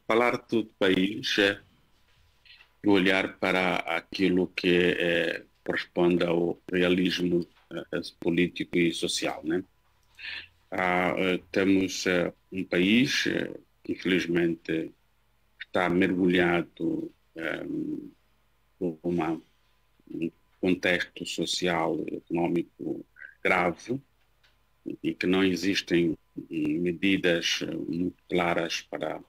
falar do país é olhar para aquilo que corresponde ao realismo político e social, né? Temos um país que infelizmente está mergulhado por um contexto social e econômico grave e que não existem medidas muito claras para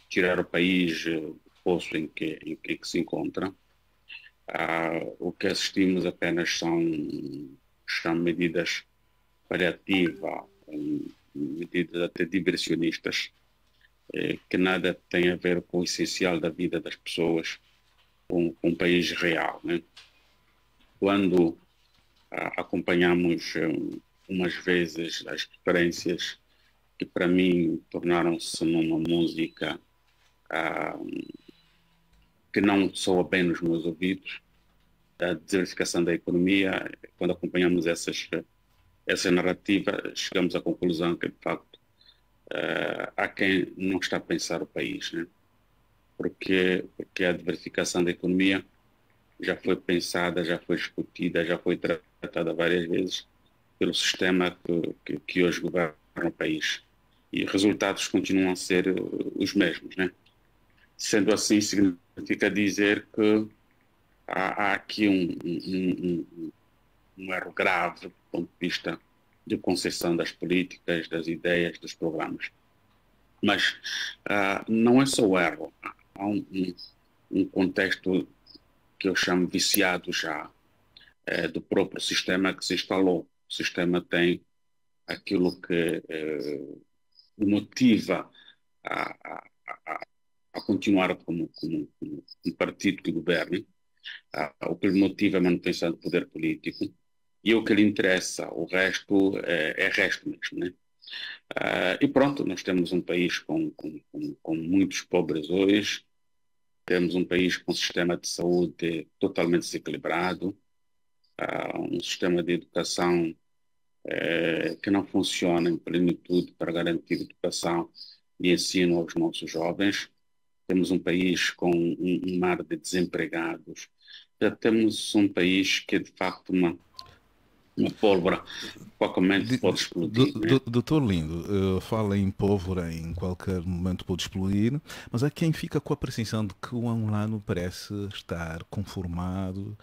tirar o país do poço em que se encontra. O que assistimos apenas são medidas paliativas, medidas até diversionistas, que nada têm a ver com o essencial da vida das pessoas, com um país real, né? Quando acompanhamos umas vezes as referências que para mim tornaram-se numa música ah, que não soa bem nos meus ouvidos, a diversificação da economia, quando acompanhamos essa narrativa, chegamos à conclusão que, de facto, há quem não está a pensar o país, né? Porque a diversificação da economia já foi pensada, já foi discutida, já foi tratada várias vezes pelo sistema que hoje governa o país. E os resultados continuam a ser os mesmos, né? Sendo assim, significa dizer que há aqui um erro grave do ponto de vista de concepção das políticas, das ideias, dos programas. Mas não é só o erro, há um contexto que eu chamo viciado já do próprio sistema que se instalou. O sistema tem aquilo que o motiva a, a, a, a continuar como um partido que governe, o que lhe motiva é a manutenção do poder político, e o que lhe interessa, o resto é resto mesmo, né? E pronto, nós temos um país com muitos pobres hoje, temos um país com um sistema de saúde totalmente desequilibrado, um sistema de educação que não funciona em plenitude para garantir educação e ensino aos nossos jovens. Temos um país com um mar de desempregados. Já temos um país que é, de facto, uma pólvora qualquer pode explodir, né? Doutor Lindo, fala em pólvora em qualquer momento pode explodir, mas há quem fica com a percepção de que o angolano parece estar conformado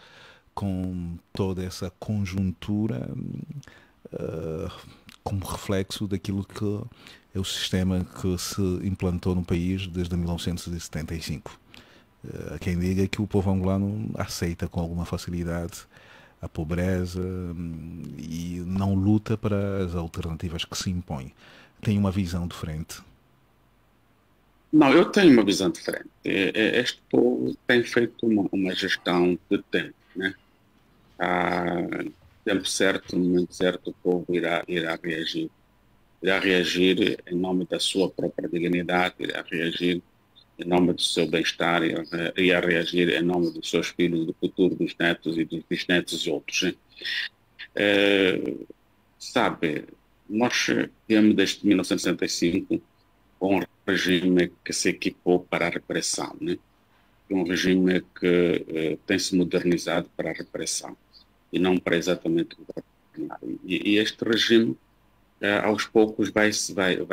com toda essa conjuntura uh, como reflexo daquilo que é o sistema que se implantou no país desde 1975. Há quem diga que o povo angolano aceita com alguma facilidade a pobreza e não luta para as alternativas que se impõem. Tem uma visão diferente. Não, eu tenho uma visão diferente. Este povo tem feito uma gestão de tempo, né? A tempo certo, no momento certo, o povo irá reagir. Irá reagir em nome da sua própria dignidade, irá reagir em nome do seu bem-estar, irá reagir em nome dos seus filhos, do futuro dos netos e dos bisnetos e outros, né? Sabe, nós viemos desde 1965 com um regime que se equipou para a repressão, né? Um regime que tem se modernizado para a repressão e não para exatamente governar. E este regime, aos poucos, vai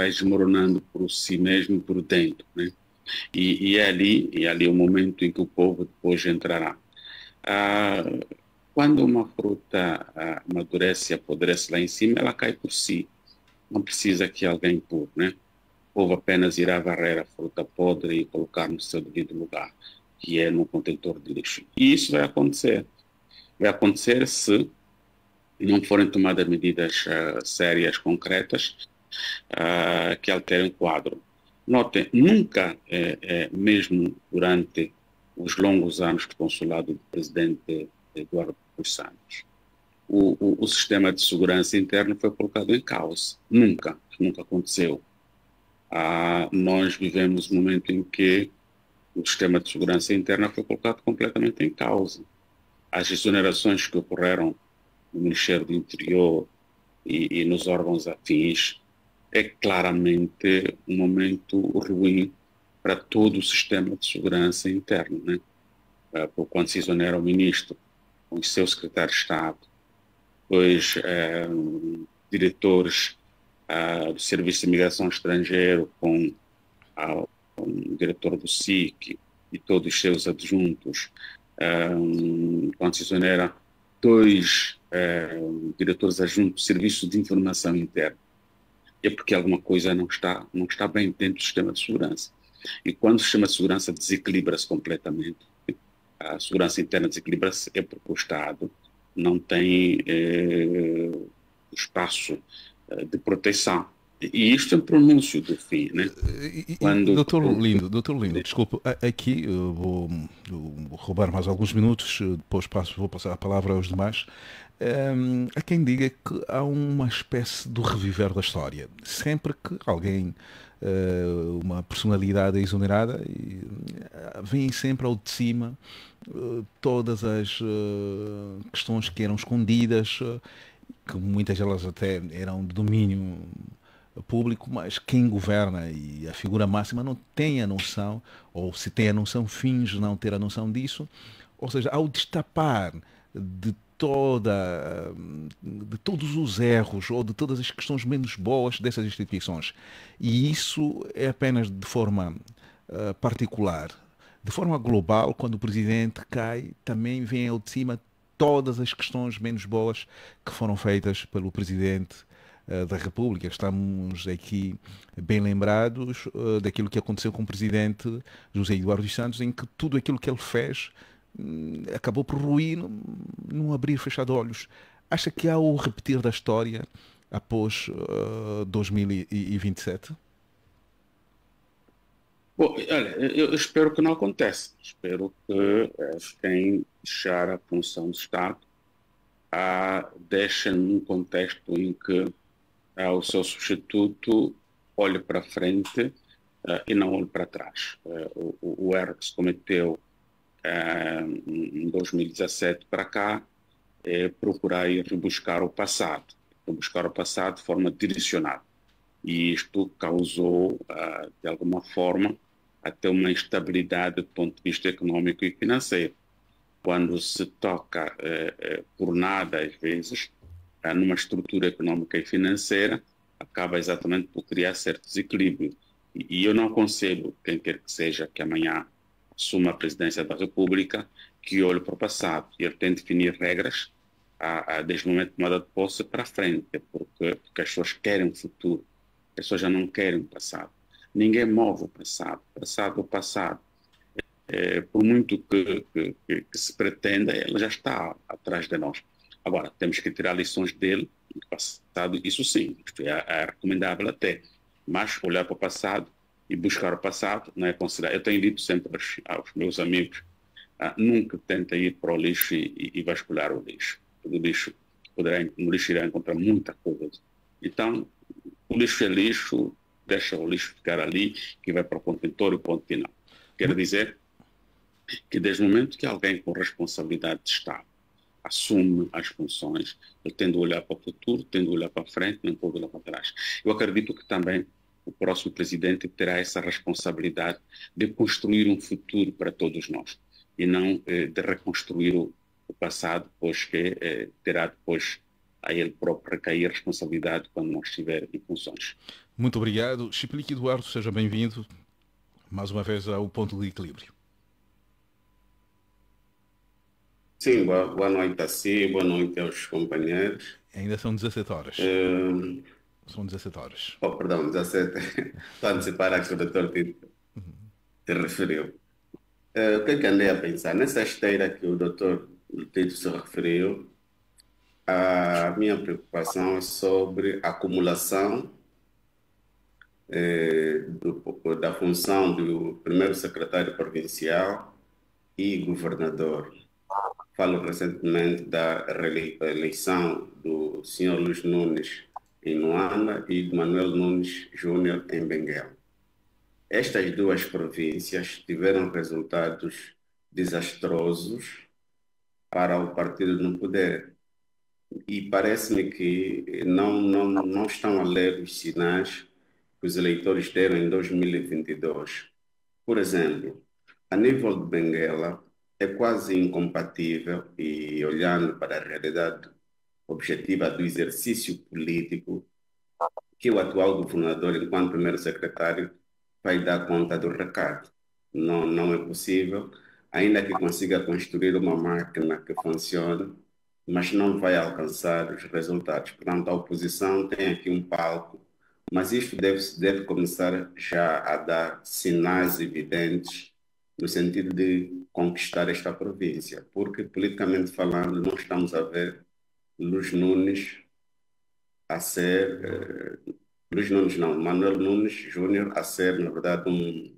desmoronando por si mesmo, por dentro, né? E é ali o momento em que o povo depois entrará. Ah, Quando uma fruta amadurece e apodrece lá em cima, ela cai por si. Não precisa que alguém empurre, né? O povo apenas irá varrer a fruta podre e colocar no seu devido lugar, que é no contentor de lixo. E isso vai acontecer. Vai acontecer se não forem tomadas medidas sérias, concretas, que alterem o quadro. Notem, nunca, mesmo durante os longos anos de consulado do presidente Eduardo dos Santos, o sistema de segurança interna foi colocado em causa. Nunca, nunca aconteceu. Nós vivemos um momento em que o sistema de segurança interna foi colocado completamente em causa. As exonerações que ocorreram no Ministério do Interior e nos órgãos afins é claramente um momento ruim para todo o sistema de segurança interno, né? Por quando se exonera o ministro, com o seu secretário de Estado, depois diretores do Serviço de Imigração Estrangeiro, com o diretor do SIC e todos os seus adjuntos, quando se exonera dois diretores adjuntos do Serviço de Informação Interna, é porque alguma coisa não está bem dentro do sistema de segurança. E quando o sistema de segurança desequilibra-se completamente, a segurança interna desequilibra-se, é porque o Estado não tem espaço de proteção. E isto é um pronúncio do fim, né? Quando... Doutor Lindo, desculpe, aqui eu vou roubar mais alguns minutos, depois vou passar a palavra aos demais. Há quem diga que há uma espécie de reviver da história. Sempre que alguém, uma personalidade é exonerada, vem sempre ao de cima todas as questões que eram escondidas, que muitas delas até eram de domínio público, mas quem governa e a figura máxima não tem a noção, ou se tem a noção, finge não ter a noção disso. Ou seja, ao destapar de de todos os erros ou de todas as questões menos boas dessas instituições. E isso é apenas de forma particular. De forma global, quando o presidente cai, também vem ao de cima todas as questões menos boas que foram feitas pelo presidente da República. Estamos aqui bem lembrados daquilo que aconteceu com o presidente José Eduardo dos Santos, em que tudo aquilo que ele fez acabou por ruir num abrir e fechar de olhos. Acha que há o repetir da história após 2027? Bom, olha, eu espero que não aconteça. Espero que quem deixar a função de Estado deixe num contexto em que o seu substituto olhe para frente e não olhe para trás. O erro que se cometeu em 2017 para cá é procurar ir rebuscar o passado de forma direcionada. E isto causou, de alguma forma, até uma instabilidade do ponto de vista econômico e financeiro. Quando se toca por nada, às vezes, numa estrutura econômica e financeira, acaba exatamente por criar certo desequilíbrio. E eu não aconselho quem quer que seja que amanhã assuma a presidência da República que olhe para o passado. E ele tem de definir regras desde o momento de tomada de posse para frente, porque as pessoas querem o futuro, as pessoas já não querem o passado. Ninguém move o passado. O passado. Por muito que se pretenda, ele já está atrás de nós. Agora, temos que tirar lições dele, do passado, isso sim, isto é recomendável até. Mas olhar para o passado e buscar o passado não é considerado. Eu tenho dito sempre aos meus amigos, nunca tentem ir para o lixo e vasculhar o lixo. O lixo no lixo irá encontrar muita coisa. Então, o lixo é lixo, deixa o lixo ficar ali, que vai para o contentor e ponto final. Quer dizer que desde o momento que alguém com responsabilidade de Estado assume as funções, ele tem de olhar para o futuro, tem de olhar para frente, não pode olhar para trás. Eu acredito que também o próximo presidente terá essa responsabilidade de construir um futuro para todos nós e não de reconstruir o passado, pois que terá depois a ele próprio recair a responsabilidade quando não estiver em funções. Muito obrigado. Chiplique Eduardo, seja bem-vindo mais uma vez ao Ponto de Equilíbrio. Sim, boa noite a si, boa noite aos companheiros. Ainda são 17 horas. São 17 horas. Oh, perdão, 17. Estou a antecipar a que o doutor Tito te referiu. O que é que andei a pensar? Nessa esteira que o doutor Tito se referiu, a minha preocupação é sobre a acumulação da função do primeiro secretário provincial e governador. Falo recentemente da eleição do senhor Luís Nunes em Luanda e de Manuel Nunes Júnior em Benguela. Estas duas províncias tiveram resultados desastrosos para o partido no poder. e parece-me que não estão a ler os sinais que os eleitores deram em 2022. Por exemplo, a nível de Benguela, é quase incompatível, e olhando para a realidade objetiva do exercício político, que o atual governador, enquanto primeiro secretário, vai dar conta do recado. Não é possível, ainda que consiga construir uma máquina que funcione, mas não vai alcançar os resultados. Portanto, a oposição tem aqui um palco, mas isto deve começar já a dar sinais evidentes no sentido de conquistar esta província, porque, politicamente falando, não estamos a ver Luís Nunes a ser, Luís Nunes não, Manuel Nunes Júnior a ser, na verdade,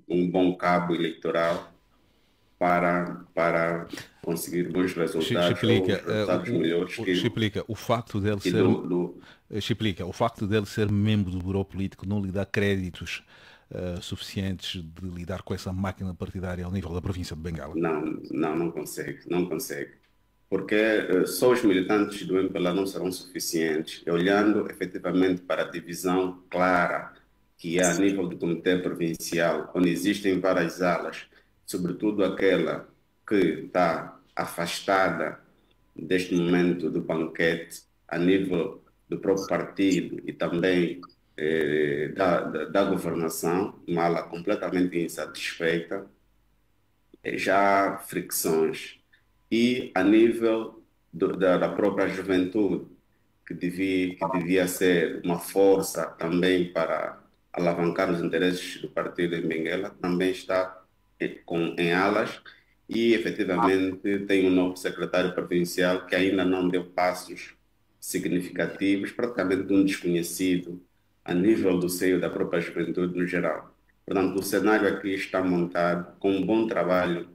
um bom cabo eleitoral para conseguir bons resultados ou Chiplica, resultados melhores Chiplica, o facto dele que ser Chiplica, o facto dele ser membro do Bureau Político não lhe dá créditos suficientes de lidar com essa máquina partidária ao nível da província de Bengala. não consegue, não consegue. Porque só os militantes do MPLA não serão suficientes. Olhando efetivamente para a divisão clara que há a nível do Comitê Provincial, onde existem várias alas, sobretudo aquela que está afastada deste momento do banquete, a nível do próprio partido e também da governação, uma ala completamente insatisfeita, já há fricções. E a nível da própria juventude, que devia ser uma força também para alavancar os interesses do partido em Benguela, também está em alas, e efetivamente tem um novo secretário provincial que ainda não deu passos significativos, praticamente um desconhecido a nível do seio da própria juventude no geral. Portanto, o cenário aqui está montado com um bom trabalho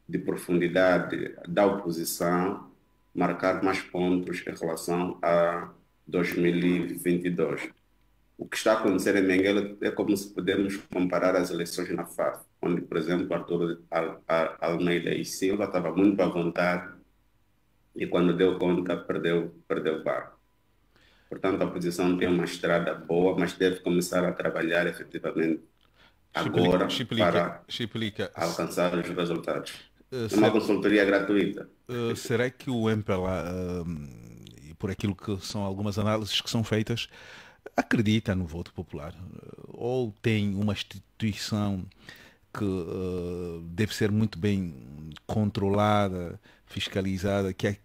de profundidade da oposição, marcar mais pontos em relação a 2022. O que está a acontecer em Benguela é como se podemos comparar as eleições na FAF, onde, por exemplo, Arthur Almeida e Silva estava muito à vontade e, quando deu conta, perdeu o barco. Portanto, a oposição tem uma estrada boa, mas deve começar a trabalhar efetivamente agora para alcançar os resultados. É uma consultoria gratuita. Será que o MPLA, e por aquilo que são algumas análises que são feitas, acredita no voto popular? Ou tem uma instituição que deve ser muito bem controlada, fiscalizada, que é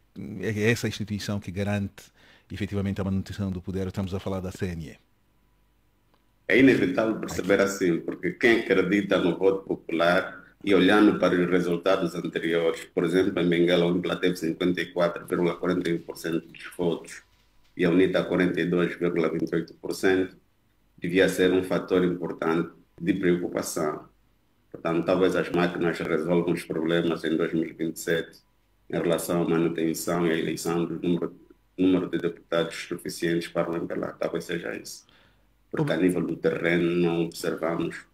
essa instituição que garante efetivamente a manutenção do poder? Estamos a falar da CNE. É inevitável perceber assim, porque quem acredita no voto popular e olhando para os resultados anteriores, por exemplo, em Benguela, o MPLA teve 54,41% dos votos e a UNITA 42,28%, devia ser um fator importante de preocupação. Portanto, talvez as máquinas resolvam os problemas em 2027 em relação à manutenção e à eleição do número de deputados suficientes para o MPLA. Talvez seja isso. Porque a nível do terreno não observamos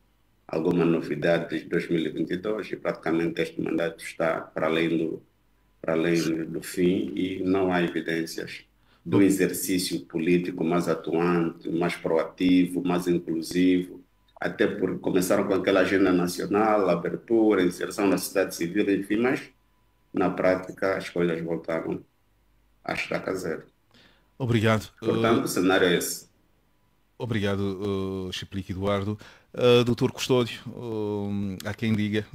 alguma novidade desde 2022 e praticamente este mandato está para além do fim e não há evidências do exercício político mais atuante, mais proativo, mais inclusivo, até porque começaram com aquela agenda nacional, abertura, inserção da sociedade civil, enfim, mas na prática as coisas voltaram a estaca zero. Obrigado. Portanto, o cenário é esse. Obrigado, Chiplique Eduardo. Doutor Custódio, há quem diga,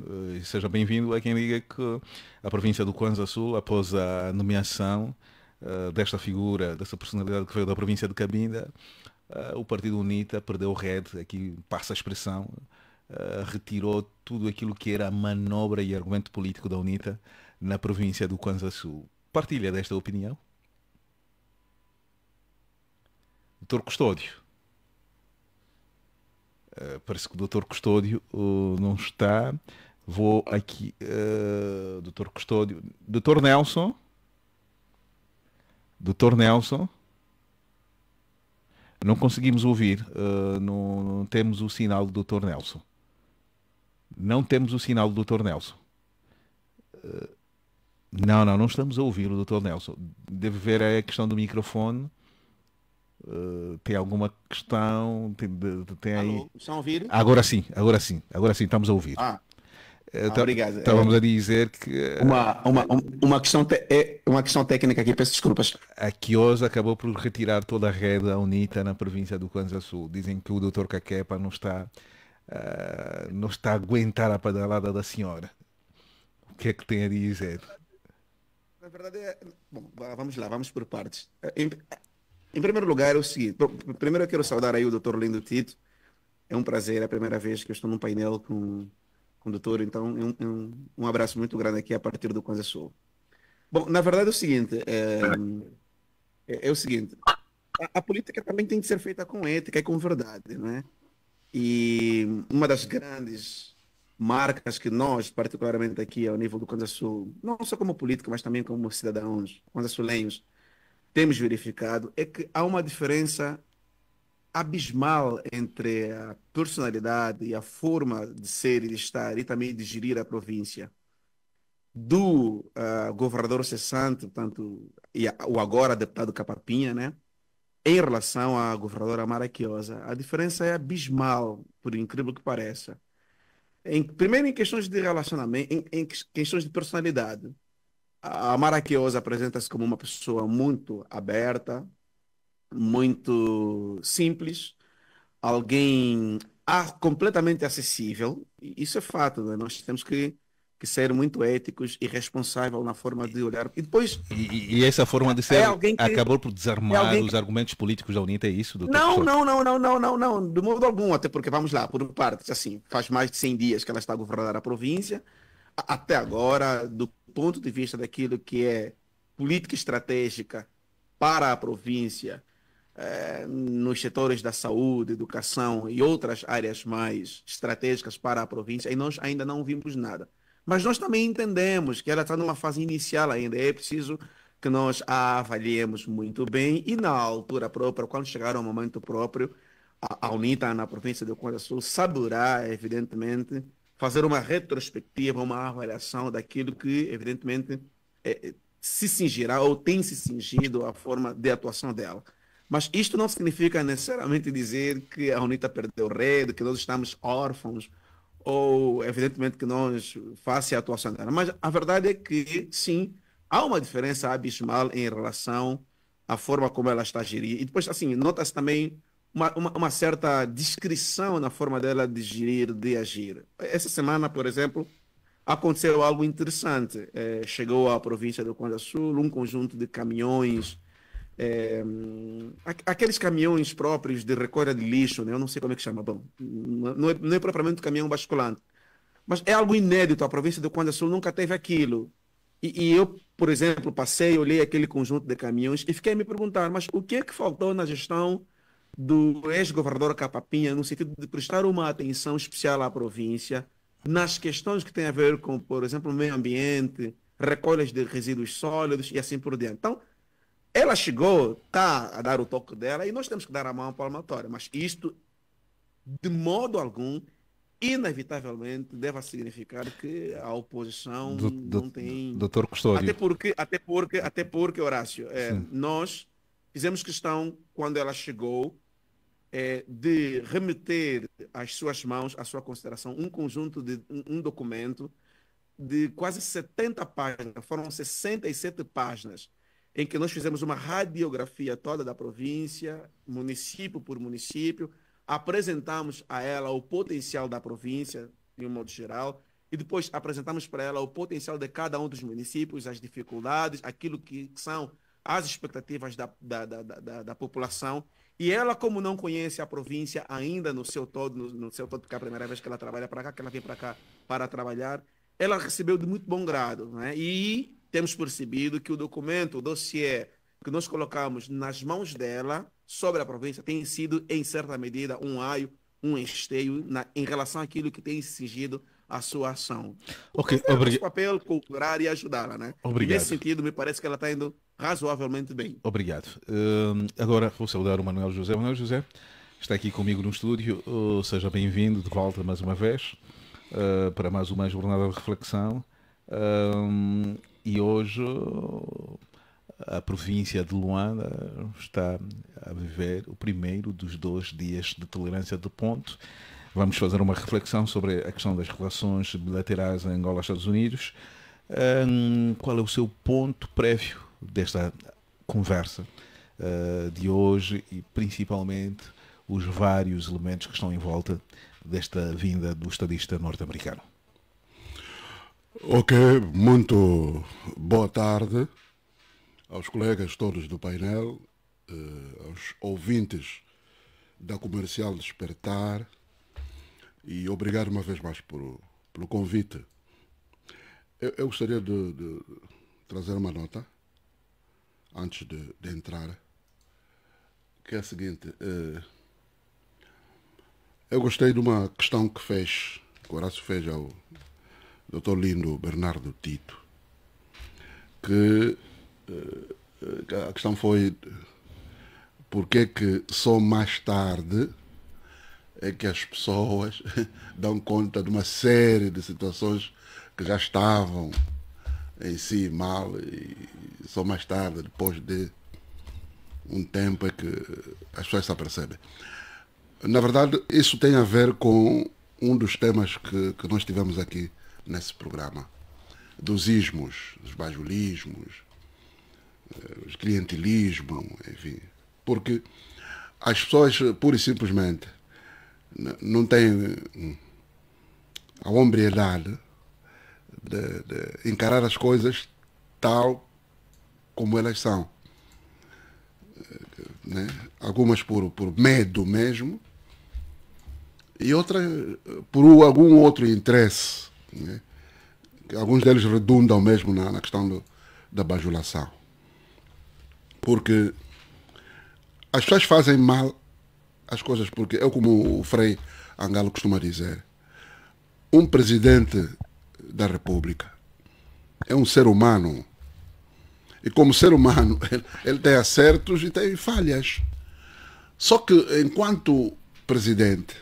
seja bem-vindo, há quem diga que a província do Kwanza Sul, após a nomeação desta figura, dessa personalidade que veio da província de Cabinda, o Partido UNITA perdeu o RED, aqui passa a expressão, retirou tudo aquilo que era a manobra e argumento político da UNITA na província do Kwanza Sul. Partilha desta opinião? Doutor Custódio. Parece que o doutor Custódio não está. Vou aqui. Doutor Custódio. Doutor Nelson. Doutor Nelson. Não conseguimos ouvir. Não temos o sinal do doutor Nelson. Não temos o sinal do doutor Nelson. Não estamos a ouvir o Dr. Nelson. Deve ver a questão do microfone. Tem alguma questão? Tem aí. Alô, estão a ouvir? Agora sim, estamos a ouvir. Obrigado. Estávamos a dizer que uma questão técnica aqui, peço desculpas. a Quiosa acabou por retirar toda a rede da UNITA na província do Kwanza Sul. Dizem que o Dr. Caquepa não está a aguentar a pedalada da senhora. O que é que tem a dizer? Na verdade, bom, vamos lá, vamos por partes. Em primeiro lugar, é o seguinte: primeiro eu quero saudar aí o Dr. Lindo Tito. É um prazer, é a primeira vez que eu estou num painel com o doutor, então um abraço muito grande aqui a partir do Kwanza Sul. Bom, na verdade é o seguinte, é o seguinte, a política também tem que ser feita com ética e com verdade, não é? E uma das grandes marcas que nós, particularmente aqui ao nível do Kwanza Sul, não só como político, mas também como cidadãos kwanza-sulenhos, temos verificado é que há uma diferença abismal entre a personalidade e a forma de ser e de estar e também de gerir a província do governador cessante, portanto, o agora deputado Capapinha, né? Em relação à governadora Mara Quiosa. A diferença é abismal, por incrível que pareça. Primeiro, em questões de relacionamento, em questões de personalidade. A Mara Quiosa apresenta-se como uma pessoa muito aberta, muito simples, alguém completamente acessível. Isso é fato, né? Nós temos que ser muito éticos e responsáveis na forma de olhar. E depois E essa forma de ser alguém que acabou por é desarmar alguém os que argumentos políticos da UNITA, é isso, doutor não, professor? não, não, não, não, não, não, de modo algum, até porque vamos lá, por partes, assim, faz mais de 100 dias que ela está a governar a província, até agora, do ponto de vista daquilo que é política estratégica para a província, nos setores da saúde, educação e outras áreas mais estratégicas para a província, e nós ainda não vimos nada. Mas nós também entendemos que ela está numa fase inicial ainda, é preciso que nós a avaliemos muito bem e na altura própria, quando chegar ao momento próprio, a UNITA na província do Kwanza Sul saberá, evidentemente, fazer uma retrospectiva, uma avaliação daquilo que, evidentemente, se cingirá ou tem se cingido a forma de atuação dela. Mas isto não significa necessariamente dizer que a UNITA perdeu rede, que nós estamos órfãos, ou evidentemente que nós faça a atuação dela. Mas a verdade é que, sim, há uma diferença abismal em relação à forma como ela está a gerir. E depois, assim, nota-se também uma certa discrição na forma dela de gerir, de agir. Essa semana, por exemplo, aconteceu algo interessante. Chegou à província do Kwanza Sul um conjunto de caminhões, aqueles caminhões próprios de recolha de lixo, né? Eu não sei como é que chama. Bom, não é propriamente caminhão basculante, mas é algo inédito. A província do Kwanza Sul nunca teve aquilo. E eu, por exemplo, passei, olhei aquele conjunto de caminhões e fiquei a me perguntar, mas o que é que faltou na gestão do ex-governador Capapinha no sentido de prestar uma atenção especial à província nas questões que têm a ver com, por exemplo, o meio ambiente, recolhas de resíduos sólidos e assim por diante. Então, ela chegou, está a dar o toque dela e nós temos que dar a mão palmatória, mas isto, de modo algum, inevitavelmente, deve significar que a oposição não tem... Doutor Custódio. Até porque, Horácio, nós fizemos questão, quando ela chegou, de remeter às suas mãos, à sua consideração, um conjunto de um documento de quase 70 páginas, foram 67 páginas, em que nós fizemos uma radiografia toda da província, município por município, apresentamos a ela o potencial da província, de um modo geral, e depois apresentamos para ela o potencial de cada um dos municípios, as dificuldades, aquilo que são as expectativas da população. E ela, como não conhece a província ainda no seu todo, porque é a primeira vez que ela trabalha para cá, que ela vem para cá para trabalhar, ela recebeu de muito bom grado, né? E temos percebido que o documento, o dossiê que nós colocamos nas mãos dela sobre a província tem sido, em certa medida, um aio, um esteio em relação àquilo que tem exigido a sua ação. Ok, obrigado. Papel cultural e ajudá-la, né? Obrigado. Nesse sentido, me parece que ela está indo razoavelmente bem. Obrigado. Agora vou saudar o Manuel José. Manuel José está aqui comigo no estúdio. Seja bem-vindo de volta mais uma vez para mais uma jornada de reflexão. E hoje a província de Luanda está a viver o primeiro dos 2 dias de tolerância de ponto. Vamos fazer uma reflexão sobre a questão das relações bilaterais Angola-Estados Unidos. Qual é o seu ponto prévio desta conversa de hoje e principalmente os vários elementos que estão em volta desta vinda do estadista norte-americano? Ok, muito boa tarde aos colegas todos do painel, aos ouvintes da Comercial Despertar, e obrigado uma vez mais pelo convite. Eu gostaria de trazer uma nota antes de entrar, que é a seguinte. Eu gostei de uma questão que o Horácio fez ao Dr. Lindo Bernardo Tito, que a questão foi por que só mais tarde é que as pessoas dão conta de uma série de situações que já estavam em si mal, e só mais tarde, depois de um tempo, é que as pessoas se apercebem. Na verdade, isso tem a ver com um dos temas que nós tivemos aqui nesse programa, dos ismos, dos bajulismos, os clientelismo, enfim. Porque as pessoas, pura e simplesmente, não têm a hombridade de encarar as coisas tal como elas são. Né? Algumas por medo mesmo, e outras por algum outro interesse. Né? Alguns deles redundam mesmo na questão da bajulação. Porque as pessoas fazem mal as coisas, porque é como o Frei Angalo costuma dizer: um presidente da República é um ser humano, e como ser humano ele tem acertos e tem falhas. Só que enquanto presidente,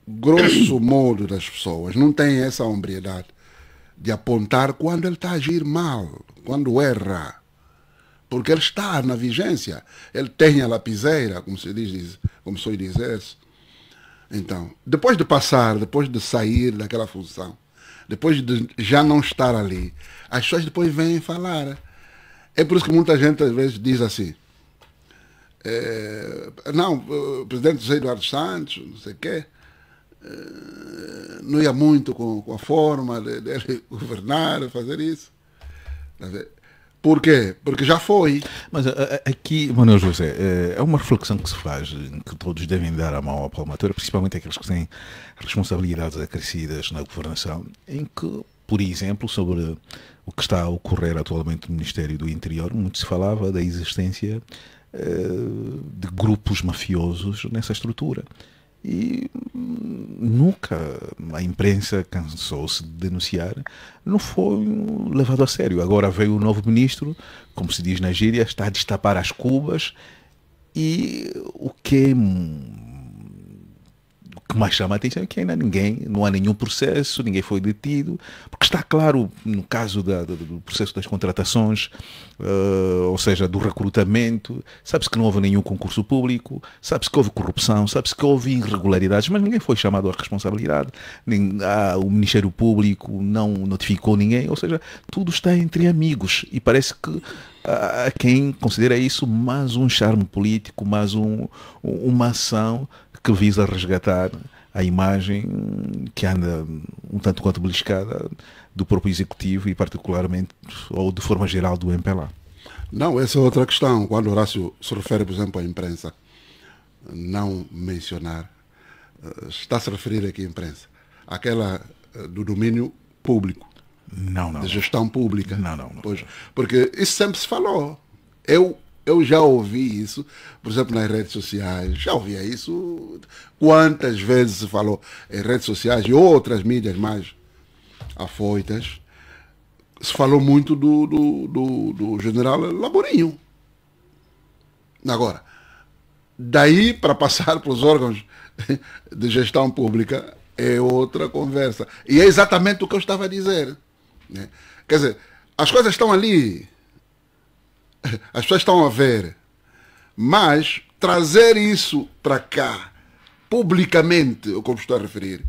grosso modo das pessoas não tem essa hombridade de apontar quando ele está a agir mal, quando erra, porque ele está na vigência, ele tem a lapiseira, como se diz. Então, depois de sair daquela função, depois de já não estar ali, as pessoas depois vêm falar. É por isso que muita gente às vezes diz assim: não, o presidente José Eduardo Santos, não sei o quê, não ia muito com a forma dele governar, fazer isso. Por quê? Porque já foi. Mas aqui, Manuel José, é uma reflexão que se faz, que todos devem dar a mão à palmatória, principalmente aqueles que têm responsabilidades acrescidas na governação, em que, por exemplo, sobre o que está a ocorrer atualmente no Ministério do Interior, muito se falava da existência de grupos mafiosos nessa estrutura. E nunca a imprensa cansou-se de denunciar, não foi levado a sério. Agora veio o novo ministro, como se diz na gíria, está a destapar as cubas, e o que mais chama a atenção é que ainda não há nenhum processo, ninguém foi detido, porque está claro, no caso do processo das contratações, ou seja, do recrutamento, sabe-se que não houve nenhum concurso público, sabe-se que houve corrupção, sabe-se que houve irregularidades, mas ninguém foi chamado à responsabilidade, o Ministério Público não notificou ninguém, ou seja, tudo está entre amigos, e parece que há quem considera isso mais um charme político, mais uma ação que visa resgatar a imagem que anda um tanto quanto beliscada do próprio Executivo e particularmente, ou de forma geral, do MPLA. Não, essa é outra questão. Quando Horácio se refere, por exemplo, à imprensa, não mencionar, está a se referir aqui à imprensa, aquela do domínio público, de gestão pública. Não. Pois, porque isso sempre se falou. Eu já ouvi isso, por exemplo, nas redes sociais, já ouvia isso. Quantas vezes se falou em redes sociais e outras mídias mais afoitas, se falou muito do general Laborinho. Agora, daí para passar para os órgãos de gestão pública é outra conversa. E é exatamente o que eu estava a dizer. Né? Quer dizer, as coisas estão ali, as pessoas estão a ver, mas trazer isso para cá, publicamente, o que eu estou a referir,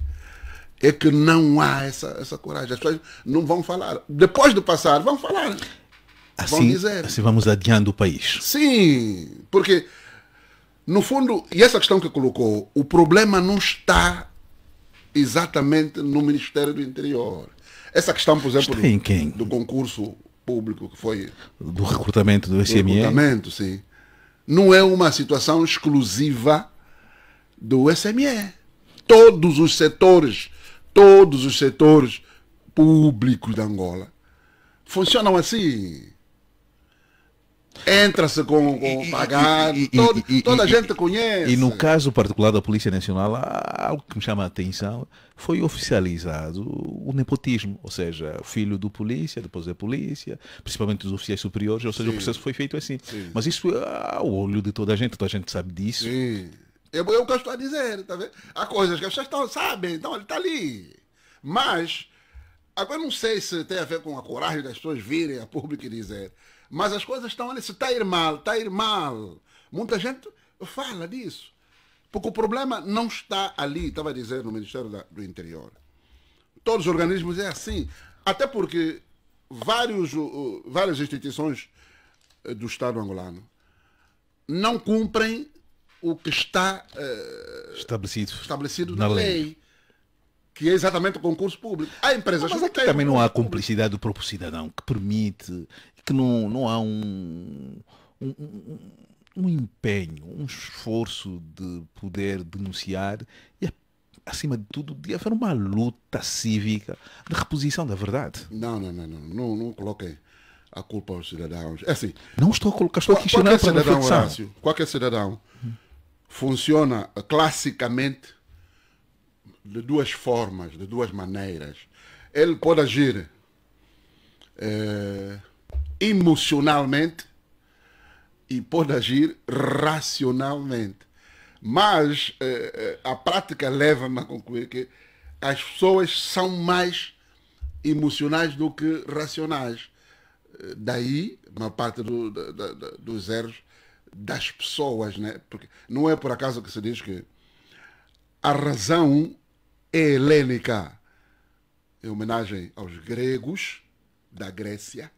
é que não há essa coragem. As pessoas não vão falar. Depois de passar, vão falar. Vão dizer. Assim vamos adiando o país. Sim, porque, no fundo, e essa questão que colocou, o problema não está exatamente no Ministério do Interior. Essa questão, por exemplo, Está em quem? do concurso público que foi... Do recrutamento do SME. Do recrutamento, sim. Não é uma situação exclusiva do SME. Todos os setores públicos de Angola funcionam assim. Entra-se com pagado, toda a gente conhece. E no caso particular da Polícia Nacional, há algo que me chama a atenção, foi oficializado o nepotismo, ou seja, filho do polícia, depois é polícia, principalmente dos oficiais superiores, ou seja, o processo foi feito assim. Sim. Mas isso é ao olho de toda a gente sabe disso. Sim. É o que eu estou a dizer, tá vendo? Há coisas que as pessoas sabem, então ele está ali. Mas, agora não sei se tem a ver com a coragem das pessoas virem a público e dizer, mas as coisas estão ali, se está a ir mal, está a ir mal. Muita gente fala disso. Porque o problema não está ali, estava a dizer, no Ministério do Interior. Todos os organismos é assim. Até porque várias instituições do Estado angolano não cumprem o que está estabelecido na lei, que é exatamente o concurso público. Há empresas mas que aqui também não há cumplicidade do próprio cidadão que permite, que não há um empenho, um esforço de poder denunciar e, acima de tudo, de haver uma luta cívica de reposição da verdade. Não coloquem a culpa aos cidadãos. É assim, não estou a colocar, estou a questionar para a reflexão. Horácio, qualquer cidadão funciona classicamente de duas formas, de duas maneiras. Ele pode agir emocionalmente e pode agir racionalmente. Mas a prática leva-me a concluir que as pessoas são mais emocionais do que racionais. Daí, uma parte dos erros das pessoas, né? Porque não é por acaso que se diz que a razão é helênica, em homenagem aos gregos da Grécia,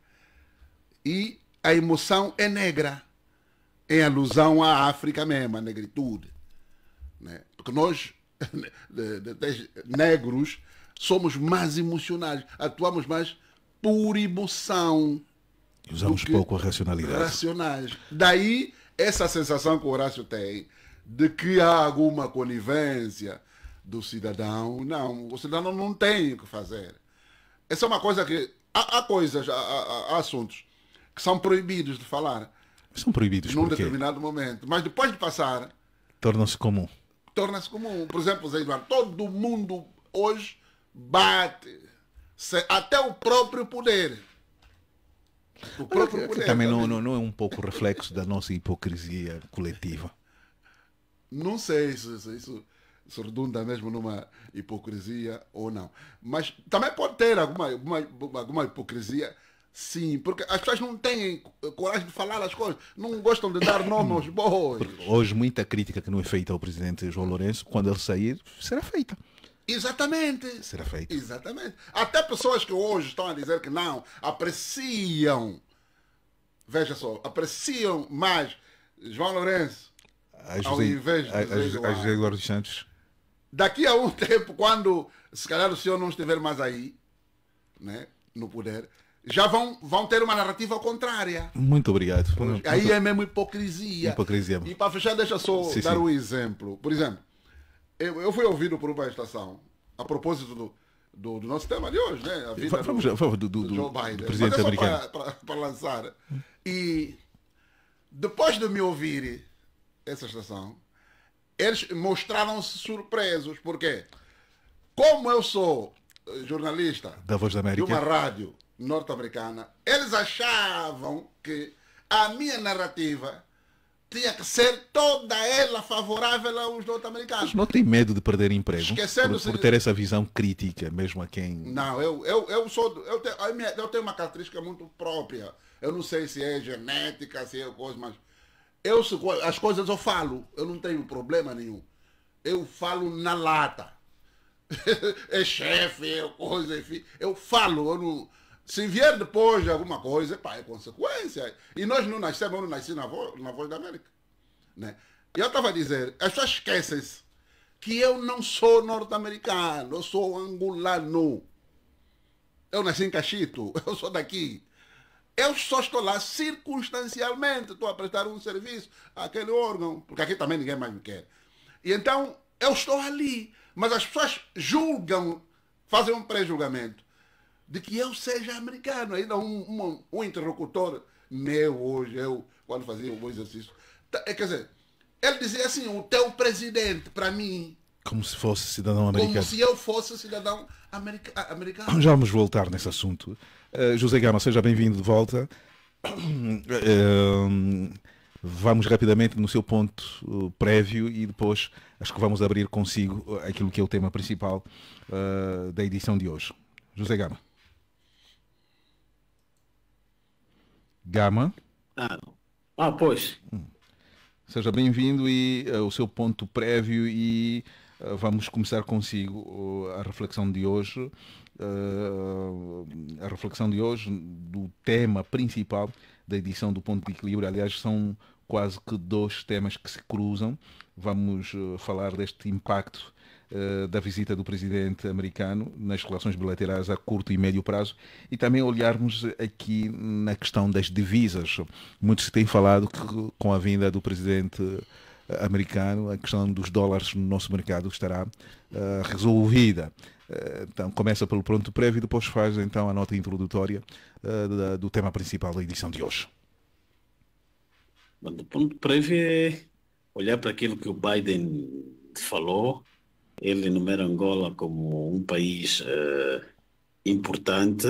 e a emoção é negra, em alusão à África mesmo, à negritude, né? Porque nós, negros, somos mais emocionais, atuamos mais por emoção. Usamos pouco a racionalidade. Racionais. Daí essa sensação que o Horácio tem de que há alguma conivência do cidadão. Não, o cidadão não tem o que fazer. Essa é uma coisa que... Há coisas, há assuntos que são proibidos de falar. São proibidos num por quê? determinado momento. Mas depois de passar... Torna-se comum. Torna-se comum. Por exemplo, Zé Eduardo, todo mundo hoje bate. Até o próprio poder. O próprio poder. Também não é um pouco reflexo da nossa hipocrisia coletiva. Não sei se isso redunda mesmo numa hipocrisia ou não. Mas também pode ter alguma hipocrisia, sim, porque as pessoas não têm coragem de falar as coisas, não gostam de dar nome aos bois. Hoje muita crítica que não é feita ao presidente João Lourenço, quando ele sair, será feita. Exatamente. Será feita. Exatamente. Até pessoas que hoje estão a dizer que não, veja só, apreciam mais João Lourenço ao invés de José Eduardo dos Santos. Daqui a um tempo, quando se calhar o senhor não estiver mais aí, né, no poder, já vão ter uma narrativa contrária. Muito obrigado. Aí é mesmo hipocrisia. Hipocrisia. E para fechar, deixa só dar um exemplo. Por exemplo, eu fui ouvido por uma estação a propósito do nosso tema de hoje, né? A vida do Joe Biden. Do presidente americano. Para lançar. E depois de me ouvir essa estação, eles mostraram-se surpresos. Por quê? Como eu sou jornalista da Voz da América, de uma rádio norte-americana, eles achavam que a minha narrativa tinha que ser toda ela favorável aos Mas norte-americanos. não tem medo de perder emprego Esquecendo-se por ter essa visão crítica, mesmo a quem... Não, eu tenho uma característica muito própria. Eu não sei se é genética, se é coisa, mas as coisas eu falo, eu não tenho problema nenhum. Eu falo na lata. É chefe, é coisa, enfim. Eu falo, eu não... Se vier depois de alguma coisa, pá, é consequência. E nós não nascemos, eu não nasci na Voz da América. Né? E eu estava a dizer, as pessoas esquecem-se que eu não sou norte-americano, eu sou angolano. Eu nasci em Cachito, eu sou daqui. Eu só estou lá circunstancialmente, estou a prestar um serviço àquele órgão, porque aqui também ninguém mais me quer. E então, eu estou ali, mas as pessoas julgam, fazem um pré-julgamento de que eu seja americano. Ainda um interlocutor meu hoje, eu, quando fazia o exercício, quer dizer, ele dizia assim, o teu presidente, para mim... Como se fosse cidadão americano. Como se eu fosse cidadão americano. Já vamos voltar nesse assunto. José Gama, seja bem-vindo de volta. Vamos rapidamente no seu ponto prévio e depois acho que vamos abrir consigo aquilo que é o tema principal da edição de hoje. José Gama. Gama. Pois. Seja bem-vindo e o seu ponto prévio e vamos começar consigo a reflexão de hoje. A reflexão de hoje do tema principal da edição do Ponto de Equilíbrio. Aliás, são quase que dois temas que se cruzam. Vamos falar deste impacto da visita do presidente americano nas relações bilaterais a curto e médio prazo e também olharmos aqui na questão das divisas. Muito se tem falado que com a vinda do presidente americano a questão dos dólares no nosso mercado estará resolvida. Então começa pelo ponto prévio e depois faz então a nota introdutória do tema principal da edição de hoje. O ponto prévio é olhar para aquilo que o Biden falou. Ele enumera Angola como um país importante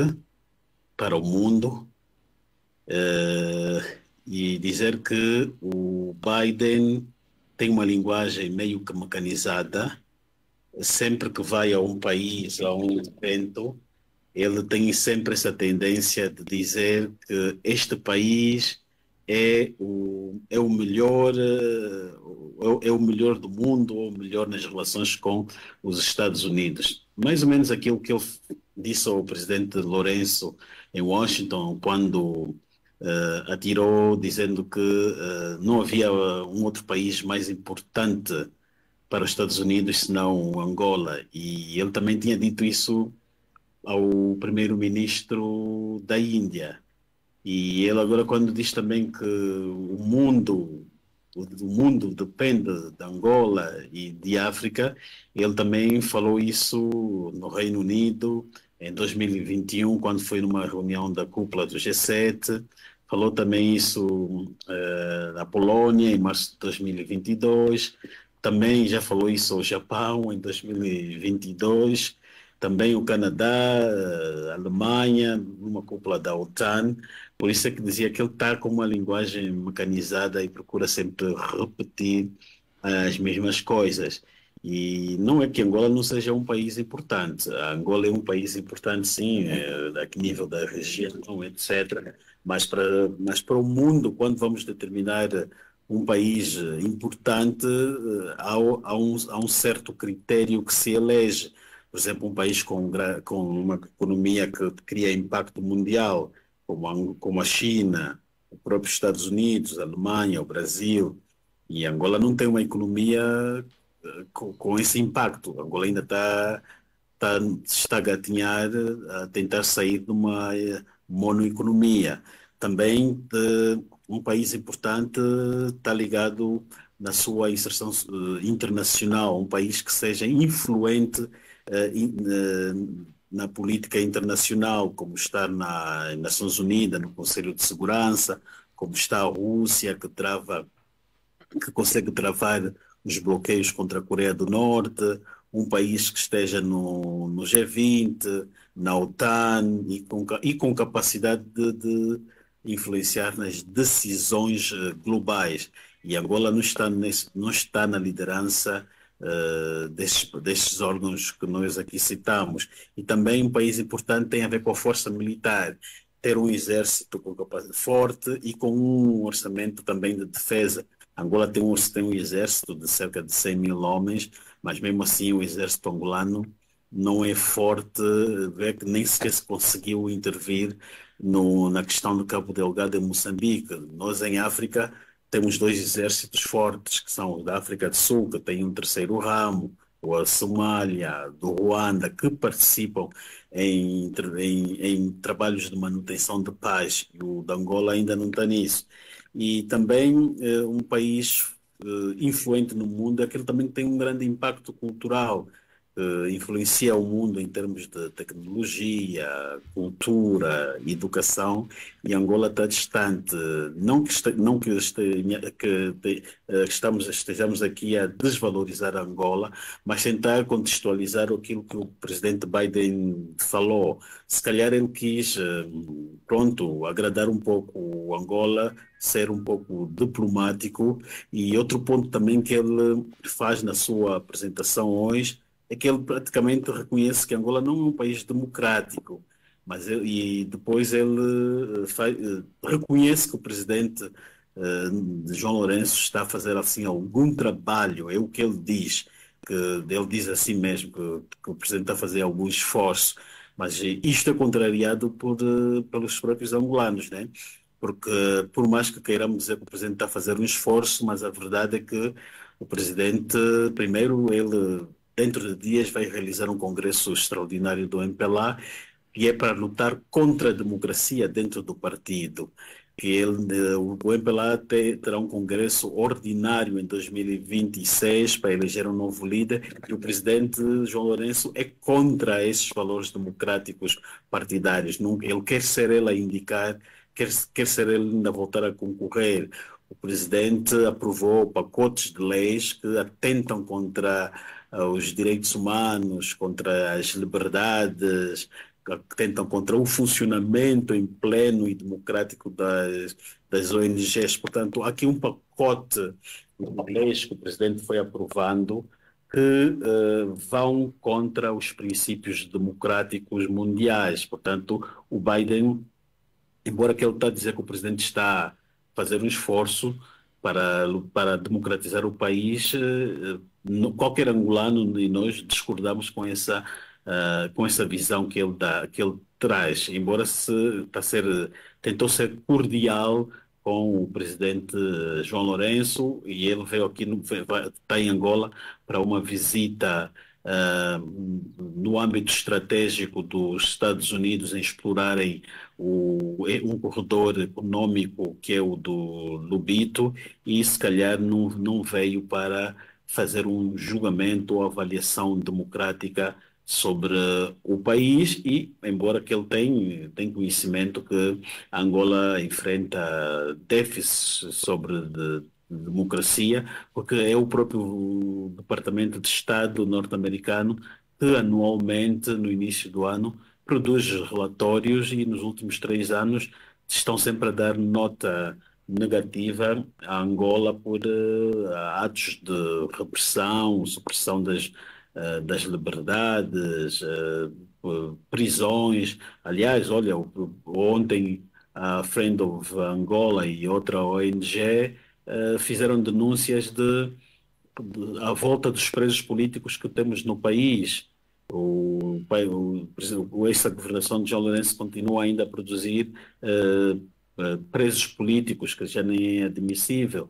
para o mundo e dizer que o Biden tem uma linguagem meio que mecanizada. Sempre que vai a um país, a um evento, ele tem sempre essa tendência de dizer que este país é o melhor, é o melhor do mundo, ou o melhor nas relações com os Estados Unidos. Mais ou menos aquilo que ele disse ao presidente Lourenço em Washington, quando atirou, dizendo que não havia um outro país mais importante para os Estados Unidos senão Angola. E ele também tinha dito isso ao primeiro-ministro da Índia. E ele agora, quando diz também que o mundo depende de Angola e de África, ele também falou isso no Reino Unido em 2021, quando foi numa reunião da cúpula do G7. Falou também isso na Polónia em março de 2022. Também já falou isso ao Japão em 2022. Também o Canadá, a Alemanha, numa cúpula da OTAN. Por isso é que dizia que ele está com uma linguagem mecanizada e procura sempre repetir as mesmas coisas. E não é que Angola não seja um país importante. A Angola é um país importante, sim, a nível da região, etc. Mas para o mundo, quando vamos determinar um país importante, há um certo critério que se elege. Por exemplo, um país com uma economia que cria impacto mundial, como a China, os próprios Estados Unidos, a Alemanha, o Brasil. E Angola não tem uma economia com esse impacto. Angola ainda está a gatinhar, a tentar sair de uma monoeconomia. Também um país importante está ligado na sua inserção internacional, um país que seja influente na política internacional, como está nas Nações Unidas, no Conselho de Segurança, como está a Rússia, que consegue travar os bloqueios contra a Coreia do Norte, um país que esteja no G20, na OTAN e com capacidade de influenciar nas decisões globais. E Angola não está na liderança destes órgãos que nós aqui citamos. E também um país importante tem a ver com a força militar, ter um exército com capacidade forte e com um orçamento também de defesa. Angola tem um exército de cerca de 100 mil homens, mas mesmo assim o exército angolano não é forte, é que nem sequer se conseguiu intervir na questão do Cabo Delgado em Moçambique. Nós em África temos dois exércitos fortes, que são o da África do Sul, que tem um terceiro ramo, ou a Somália, do Ruanda, que participam em trabalhos de manutenção de paz, e o de Angola ainda não está nisso. E também um país influente no mundo, aquele também tem um grande impacto cultural, influencia o mundo em termos de tecnologia, cultura, educação, e Angola está distante. Não que estejamos aqui a desvalorizar Angola, mas tentar contextualizar aquilo que o presidente Biden falou. Se calhar ele quis, agradar um pouco o Angola, ser um pouco diplomático, e outro ponto também que ele faz na sua apresentação hoje é que ele praticamente reconhece que Angola não é um país democrático, e depois ele reconhece que o presidente João Lourenço está a fazer assim algum trabalho, é o que ele diz, que ele diz assim mesmo, que o presidente está a fazer algum esforço, mas isto é contrariado pelos próprios angolanos, né? Porque por mais que queiramos dizer que o presidente está a fazer um esforço, mas a verdade é que o presidente, primeiro, ele dentro de dias vai realizar um congresso extraordinário do MPLA, que é para lutar contra a democracia dentro do partido. O MPLA terá um congresso ordinário em 2026 para eleger um novo líder, e o presidente João Lourenço é contra esses valores democráticos partidários. Ele quer ser ele a indicar, quer ser ele ainda voltar a concorrer. O presidente aprovou pacotes de leis que atentam contra os direitos humanos, contra as liberdades, que atentam contra o funcionamento em pleno e democrático das ONGs. Portanto, há aqui um pacote de leis que o presidente foi aprovando que vão contra os princípios democráticos mundiais. Portanto, o Biden, embora que ele está a dizer que o presidente está a fazer um esforço para democratizar o país, qualquer angolano e nós discordamos com essa visão que ele dá, que ele traz, embora tentou ser cordial com o presidente João Lourenço, e ele veio aqui, está em Angola para uma visita no âmbito estratégico dos Estados Unidos em explorarem um corredor econômico que é o do Lubito, e se calhar não veio para fazer um julgamento ou avaliação democrática sobre o país, e embora que ele tenha conhecimento que a Angola enfrenta déficits sobre democracia, porque é o próprio Departamento de Estado norte-americano que anualmente, no início do ano, produz relatórios, e nos últimos 3 anos estão sempre a dar nota negativa a Angola por atos de repressão, supressão das liberdades, prisões. Aliás, olha, ontem a Friend of Angola e outra ONG fizeram denúncias à volta dos presos políticos que temos no país. Essa governação de João Lourenço continua ainda a produzir presos políticos, que já nem é admissível.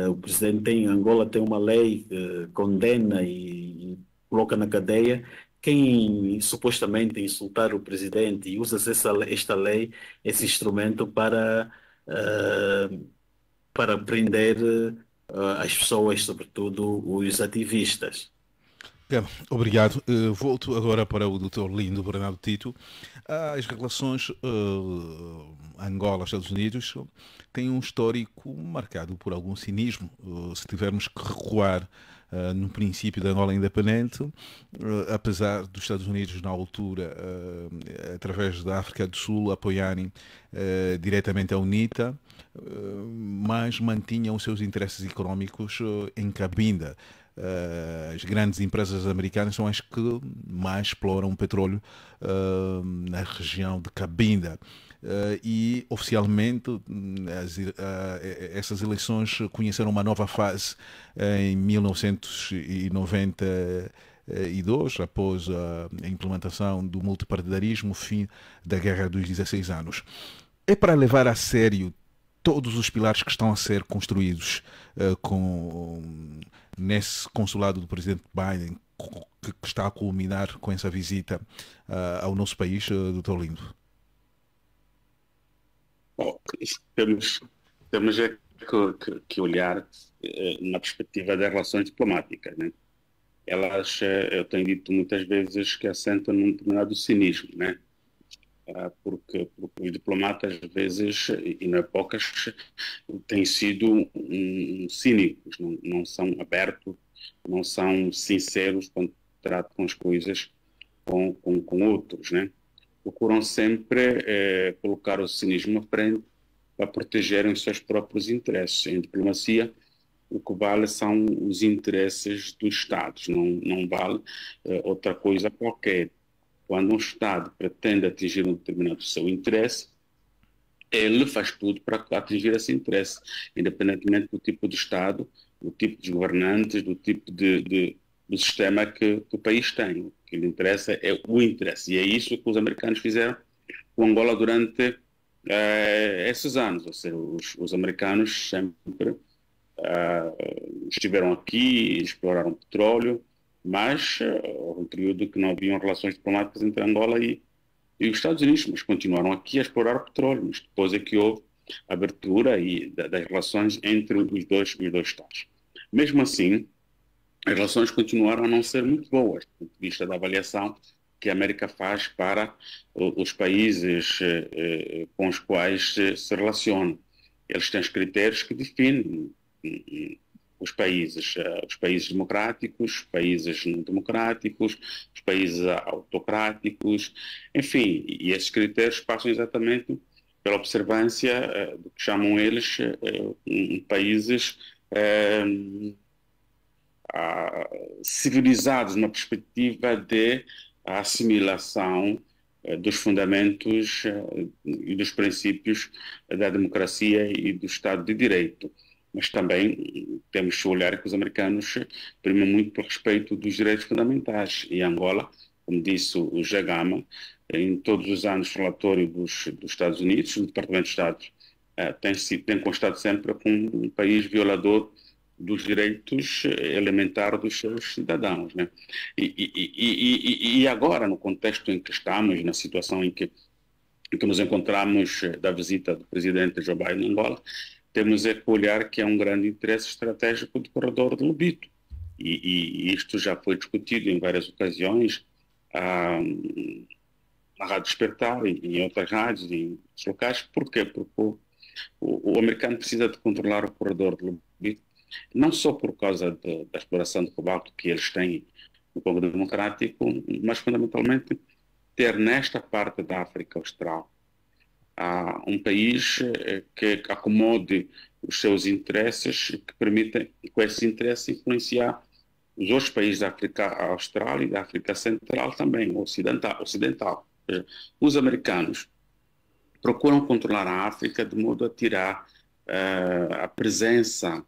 O presidente em Angola tem uma lei que condena e coloca na cadeia quem supostamente insultar o presidente, e usa esta lei, esse instrumento para prender as pessoas, sobretudo os ativistas. Obrigado. Volto agora para o Dr. Lindo Bernardo Tito. As relações Angola-Estados Unidos têm um histórico marcado por algum cinismo. Se tivermos que recuar no princípio da Angola independente, apesar dos Estados Unidos, na altura, através da África do Sul, apoiarem diretamente a UNITA, mas mantinham os seus interesses económicos em Cabinda. As grandes empresas americanas são as que mais exploram o petróleo na região de Cabinda. E oficialmente essas eleições conheceram uma nova fase em 1992, após a implementação do multipartidarismo, o fim da Guerra dos 16 anos. É para levar a sério todos os pilares que estão a ser construídos nesse consulado do presidente Biden, que está a culminar com essa visita ao nosso país, Dr. Lindo? Bom, temos que olhar na perspectiva das relações diplomáticas, né? Elas, eu tenho dito muitas vezes que assentam num determinado cinismo, né? Porque os diplomatas, às vezes, e não é poucas, têm sido cínicos, não são abertos, não são sinceros quando tratam as coisas com outros, né? Procuram sempre colocar o cinismo à frente para protegerem os seus próprios interesses. Em diplomacia, o que vale são os interesses dos Estados, não vale outra coisa qualquer. Quando um Estado pretende atingir um determinado seu interesse, ele faz tudo para atingir esse interesse, independentemente do tipo de Estado, do tipo de governantes, do tipo do sistema que o país tem. O que lhe interessa é o interesse. E é isso que os americanos fizeram com Angola durante esses anos. Ou seja, os americanos sempre estiveram aqui, exploraram petróleo, mas houve um período que não haviam relações diplomáticas entre Angola e os Estados Unidos, mas continuaram aqui a explorar o petróleo. Mas depois é que houve a abertura das relações entre os dois Estados. Mesmo assim, as relações continuaram a não ser muito boas, do ponto de vista da avaliação que a América faz para os países com os quais se relaciona. Eles têm os critérios que definem os países democráticos, os países não democráticos, os países autocráticos, enfim, e esses critérios passam exatamente pela observância do que chamam eles países civilizados, na perspectiva de assimilação dos fundamentos e dos princípios da democracia e do Estado de Direito. Mas também temos que olhar que os americanos primam muito pelo respeito dos direitos fundamentais. E Angola, como disse o Jagama, em todos os anos relatório dos Estados Unidos, o Departamento de Estado tem constado sempre como um país violador dos direitos elementares dos seus cidadãos, né? E agora, no contexto em que estamos, na situação em que nos encontramos da visita do presidente Joe Biden em Angola, temos que olhar que é um grande interesse estratégico do corredor de Lobito. E isto já foi discutido em várias ocasiões na Rádio Despertar e em outras rádios, em outros locais. Por quê? Porque o americano precisa de controlar o corredor de Lobito, não só por causa da exploração de cobalto que eles têm no Congo Democrático, mas fundamentalmente ter nesta parte da África Austral um país que acomode os seus interesses e que permita, com esses interesses, influenciar os outros países da África Austral e da África Central também, ocidental. Ou seja, os americanos procuram controlar a África de modo a tirar a presença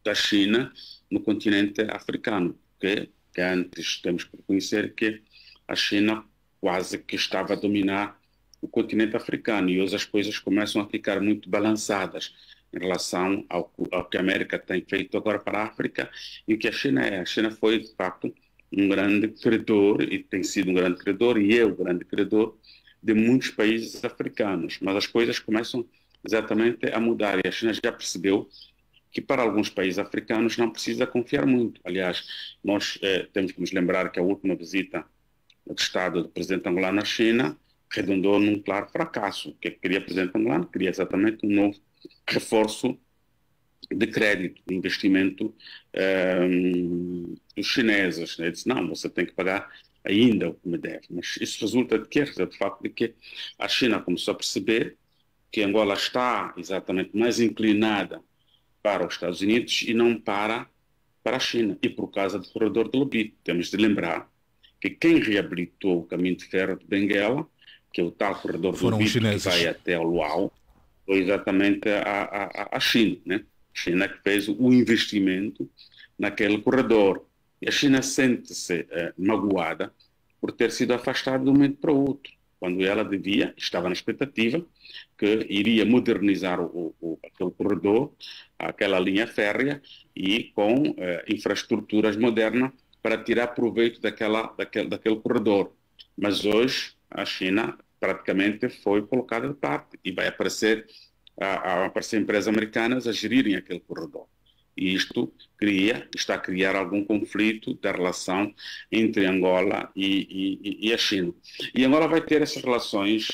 da China no continente africano, porque antes temos que reconhecer que a China quase que estava a dominar o continente africano e hoje as coisas começam a ficar muito balançadas em relação ao que a América tem feito agora para a África e o que a China é. A China foi, de facto, um grande credor e tem sido um grande credor e é o grande credor de muitos países africanos, mas as coisas começam exatamente a mudar e a China já percebeu que para alguns países africanos não precisa confiar muito. Aliás, nós temos que nos lembrar que a última visita do Estado do presidente angolano à China redundou num claro fracasso. O que queria o presidente angolano? Queria exatamente um novo reforço de crédito, de investimento dos chineses. Né? Disse, não, você tem que pagar ainda o que me deve. Mas isso resulta de quê? Resulta do facto de que a China começou a perceber que Angola está exatamente mais inclinada para os Estados Unidos e não para a China. E por causa do corredor de Lobito. Temos de lembrar que quem reabilitou o caminho de ferro de Benguela, que é o tal corredor de Lobito que vai até o Luau, foi exatamente a China, né? A China que fez o investimento naquele corredor. E a China sente-se magoada por ter sido afastada de um momento para o outro, quando ela estava na expectativa que iria modernizar aquele corredor, aquela linha férrea, e com infraestruturas modernas para tirar proveito daquele corredor. Mas hoje a China praticamente foi colocada de parte e vai aparecer empresas americanas a gerirem aquele corredor. E isto está a criar algum conflito da relação entre Angola e a China. E Angola vai ter essas relações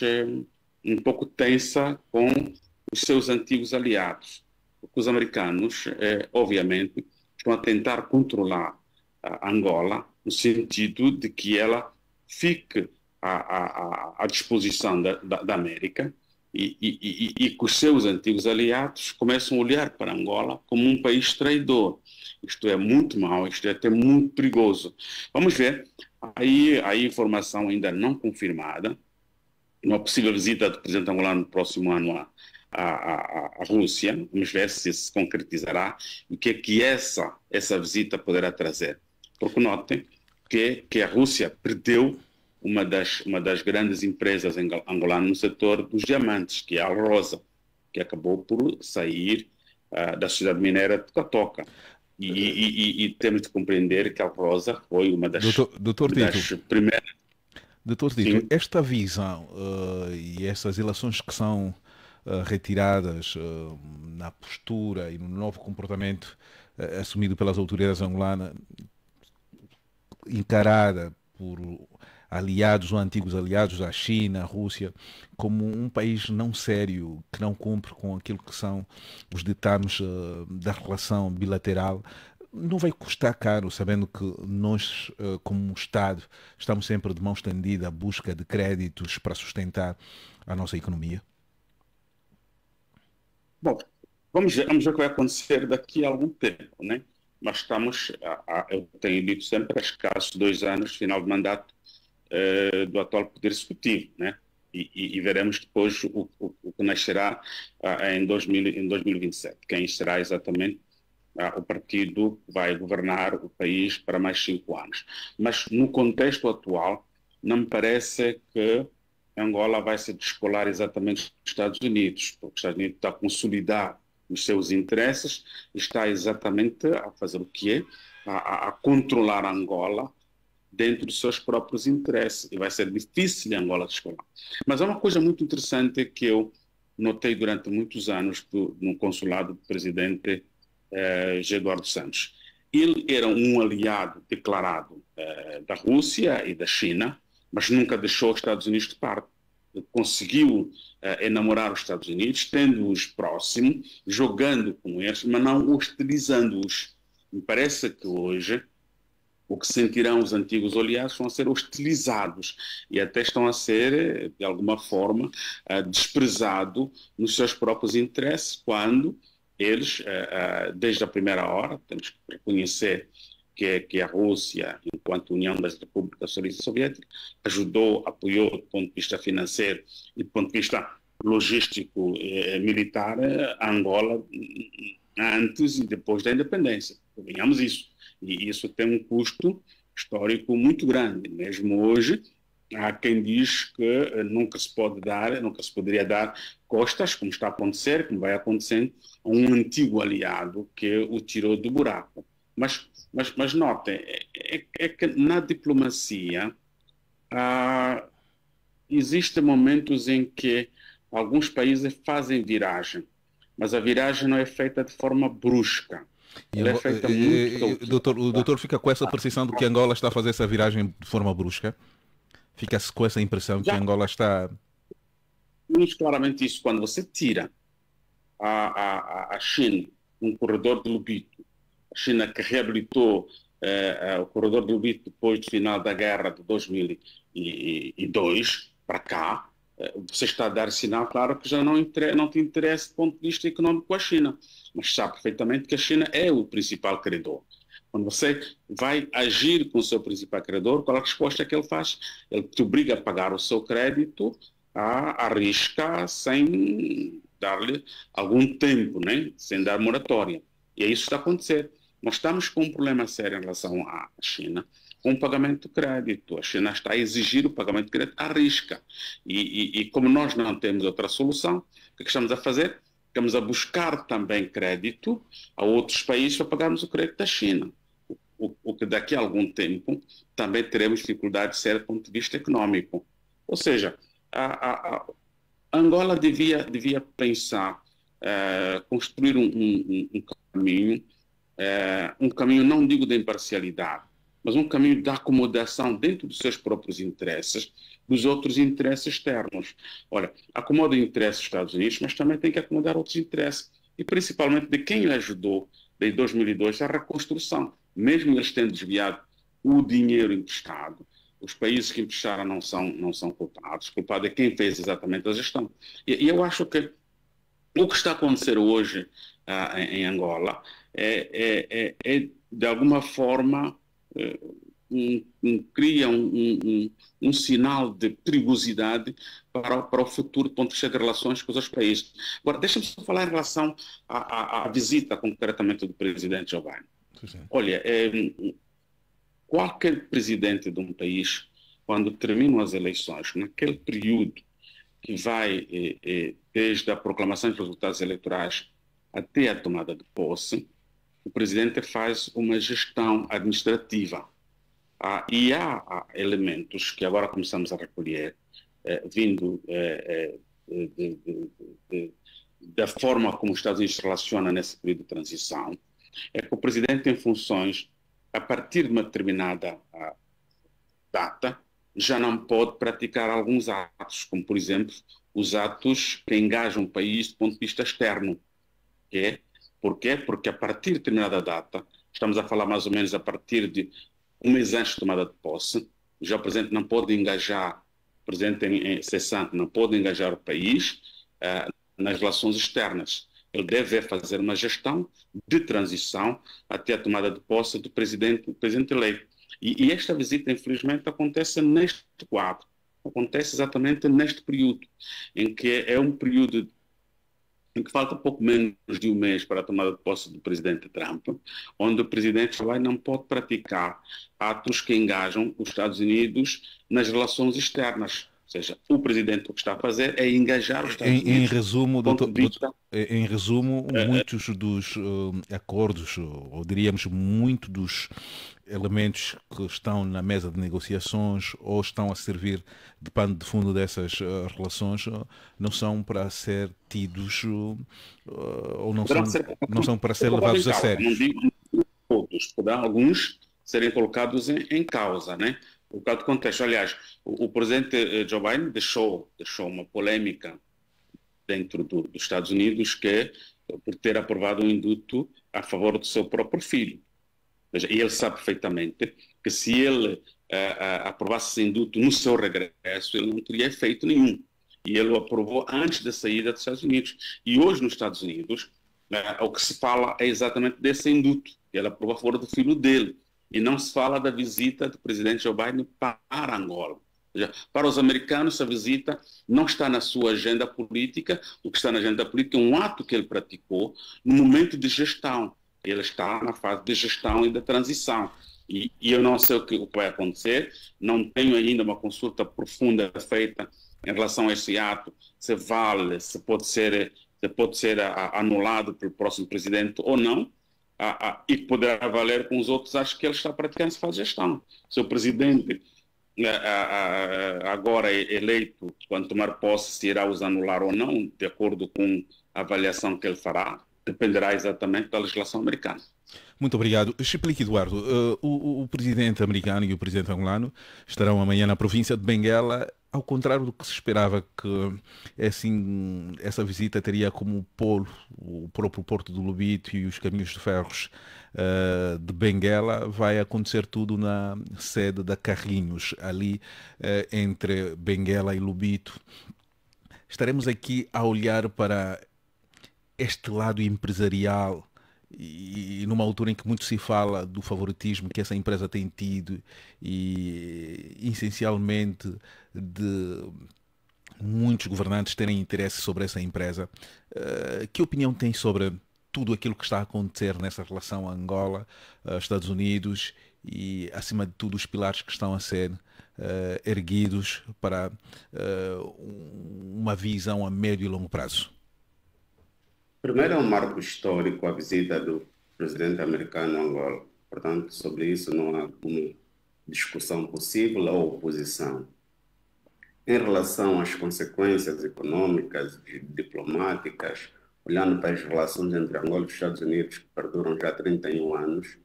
um pouco tensa com os seus antigos aliados, porque os americanos, obviamente, estão a tentar controlar a Angola no sentido de que ela fique à disposição da América e que os seus antigos aliados começam a olhar para Angola como um país traidor. Isto é muito mau, isto é até muito perigoso. Vamos ver, aí a informação ainda não confirmada, uma possível visita do presidente angolano no próximo ano à Rússia, vamos ver se se concretizará e o que é que essa visita poderá trazer. Porque notem que a Rússia perdeu uma das grandes empresas angolanas no setor dos diamantes, que é a Alrosa, que acabou por sair da cidade mineira de Totoca. E temos de compreender que a Alrosa foi uma das primeiras... Doutor Tito, esta visão e essas ilações que são retiradas na postura e no novo comportamento assumido pelas autoridades angolanas, encarada por aliados ou antigos aliados da China, a Rússia, como um país não sério, que não cumpre com aquilo que são os ditames da relação bilateral, não vai custar caro, sabendo que nós, como Estado, estamos sempre de mão estendida à busca de créditos para sustentar a nossa economia? Bom, vamos ver o que vai acontecer daqui a algum tempo, né? Mas estamos, eu tenho dito sempre, a escassos 2 anos, final de mandato do atual Poder Executivo, né? E veremos depois o que nascerá em 2027, quem será exatamente o partido que vai governar o país para mais 5 anos. Mas no contexto atual, não me parece que Angola vai se descolar exatamente dos Estados Unidos, porque os Estados Unidos está a consolidar os seus interesses, está exatamente a fazer o que é, a controlar Angola dentro dos seus próprios interesses, e vai ser difícil Angola descolar. Mas há uma coisa muito interessante que eu notei durante muitos anos no consulado do presidente Eduardo Santos. Ele era um aliado declarado da Rússia e da China, mas nunca deixou os Estados Unidos de parte. Ele conseguiu enamorar os Estados Unidos, tendo-os próximos, jogando com eles, mas não hostilizando-os. Me parece que hoje o que sentirão os antigos aliados vão ser hostilizados e até estão a ser, de alguma forma, desprezados nos seus próprios interesses, quando eles, desde a primeira hora, temos que reconhecer que a Rússia, enquanto União das Repúblicas Socialistas Soviéticas, ajudou, apoiou do ponto de vista financeiro e do ponto de vista logístico e militar a Angola antes e depois da independência. Venhamos isso. E isso tem um custo histórico muito grande. Mesmo hoje, há quem diz que nunca se poderia dar costas, como está a acontecer, como vai acontecendo, a um antigo aliado que o tirou do buraco. Mas notem, é que na diplomacia existem momentos em que alguns países fazem viragem, mas a viragem não é feita de forma brusca. Ela é feita muito... O doutor fica com essa percepção de que Angola está a fazer essa viragem de forma brusca? Fica-se com essa impressão que Angola está... Muito claramente isso. Quando você tira a China um corredor de Lobito. A China que reabilitou o corredor de Lobito depois do final da guerra de 2002 para cá, você está a dar sinal, claro, que já não tem interesse do ponto de vista econômico com a China, mas sabe perfeitamente que a China é o principal credor. Quando você vai agir com o seu principal credor, qual a resposta que ele faz? Ele te obriga a pagar o seu crédito à risca, sem dar-lhe algum tempo, né? Sem dar moratória. E é isso que está a acontecer. Nós estamos com um problema sério em relação à China, com o pagamento de crédito. A China está a exigir o pagamento de crédito à risca. E como nós não temos outra solução, o que estamos a fazer? Estamos a buscar também crédito a outros países para pagarmos o crédito da China. O que daqui a algum tempo também teremos dificuldade séria do ponto de vista econômico. Ou seja, a Angola devia pensar, construir um caminho, não digo de imparcialidade, mas um caminho de acomodação dentro dos seus próprios interesses, dos outros interesses externos. Olha, acomoda o interesse dos Estados Unidos, mas também tem que acomodar outros interesses, e principalmente de quem lhe ajudou, desde 2002, a reconstrução. Mesmo eles tendo desviado o dinheiro emprestado, os países que emprestaram não são culpados. O culpado é quem fez exatamente a gestão. E eu acho que o que está a acontecer hoje em Angola é de alguma forma, cria um sinal de perigosidade para o futuro do ponto de vista de relações com os outros países. Agora, deixa-me só falar em relação à visita, concretamente, do presidente Joe Biden. Olha, qualquer presidente de um país, quando terminam as eleições, naquele período que vai desde a proclamação dos resultados eleitorais até a tomada de posse, o presidente faz uma gestão administrativa. E há elementos que agora começamos a recolher, vindo da forma como os Estados Unidos se relacionam nesse período de transição, é que o presidente tem funções, a partir de uma determinada data, já não pode praticar alguns atos, como, por exemplo, os atos que engajam o país do ponto de vista externo. Por quê? Porque a partir de determinada data, estamos a falar mais ou menos a partir de um mês antes de tomada de posse, já o presidente não pode engajar, o presidente em cessante não pode engajar o país nas relações externas. Ele deve fazer uma gestão de transição até a tomada de posse do presidente eleito. E esta visita, infelizmente, acontece neste quadro, acontece exatamente neste período, em que é um período em que falta pouco menos de um mês para a tomada de posse do presidente Trump, onde o presidente não pode praticar atos que engajam os Estados Unidos nas relações externas. Ou seja, o presidente o que está a fazer é engajar os Estados Unidos. Em resumo, muitos dos acordos, ou diríamos muito dos elementos que estão na mesa de negociações ou estão a servir de pano de fundo dessas relações, não são para ser tidos ou não são para ser levados a sério. Não digo todos, poderão alguns serem colocados em causa, né? Por causa do contexto. Aliás, o presidente Joe Biden deixou uma polêmica dentro dos Estados Unidos, que é por ter aprovado um indulto a favor do seu próprio filho. E ele sabe perfeitamente que se ele aprovasse esse indulto no seu regresso, ele não teria efeito nenhum. E ele o aprovou antes da saída dos Estados Unidos. E hoje nos Estados Unidos, o que se fala é exatamente desse indulto. Ele aprovou a favor do filho dele. E não se fala da visita do presidente Joe Biden para Angola. Ou seja, para os americanos, a visita não está na sua agenda política. O que está na agenda política é um ato que ele praticou no momento de gestão. Ele está na fase de gestão e de transição. E eu não sei o que vai acontecer, não tenho ainda uma consulta profunda feita em relação a esse ato, se vale, se pode ser anulado pelo próximo presidente ou não, e poderá valer com os outros. Acho que ele está praticando essa fase de gestão. Se o presidente agora eleito, quando tomar posse, se irá os anular ou não, de acordo com a avaliação que ele fará, dependerá exatamente da legislação americana. Muito obrigado. Explique, Eduardo. O presidente americano e o presidente angolano estarão amanhã na província de Benguela ao contrário do que se esperava, que assim, essa visita teria como polo o próprio Porto do Lobito e os caminhos de ferros de Benguela, vai acontecer tudo na sede da Carrinhos, ali entre Benguela e Lobito. Estaremos aqui a olhar para este lado empresarial e numa altura em que muito se fala do favoritismo que essa empresa tem tido e essencialmente de muitos governantes terem interesse sobre essa empresa. Que opinião tem sobre tudo aquilo que está a acontecer nessa relação Angola, Estados Unidos e, acima de tudo, os pilares que estão a ser erguidos para uma visão a médio e longo prazo? Primeiro, é um marco histórico a visita do presidente americano a Angola. Portanto, sobre isso não há uma discussão possível ou oposição. Em relação às consequências econômicas e diplomáticas, olhando para as relações entre Angola e os Estados Unidos, que perduram já há 31 anos,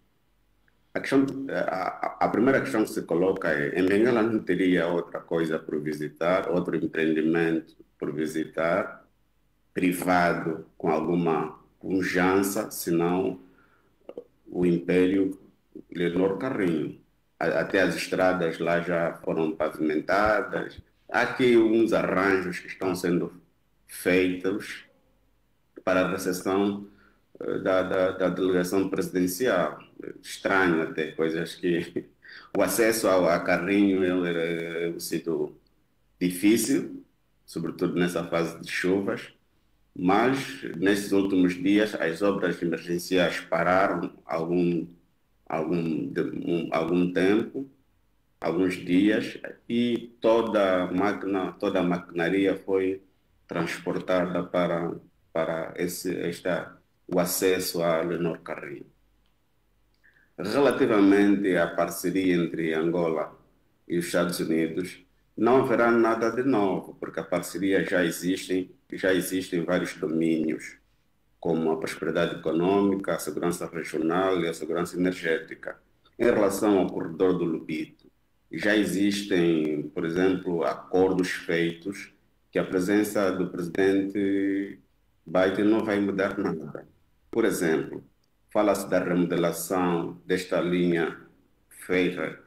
a primeira questão que se coloca é: em Benguela não teria outra coisa por visitar, outro empreendimento por visitar, privado, com alguma pujança, senão o Império Leonor Carrinho. Até as estradas lá já foram pavimentadas. Há aqui uns arranjos que estão sendo feitos para a recepção da delegação presidencial. Estranho até, coisas que o acesso a Carrinho é sido difícil, sobretudo nessa fase de chuvas, mas nesses últimos dias as obras emergenciais pararam algum tempo, alguns dias, e toda a maquinaria foi transportada para o acesso a Leonor Carrinho. Relativamente à parceria entre Angola e os Estados Unidos, não haverá nada de novo, porque a parceria já existe em vários domínios, como a prosperidade econômica, a segurança regional e a segurança energética. Em relação ao corredor do Lobito, já existem, por exemplo, acordos feitos que a presença do presidente Biden não vai mudar nada. Por exemplo, fala-se da remodelação desta linha feita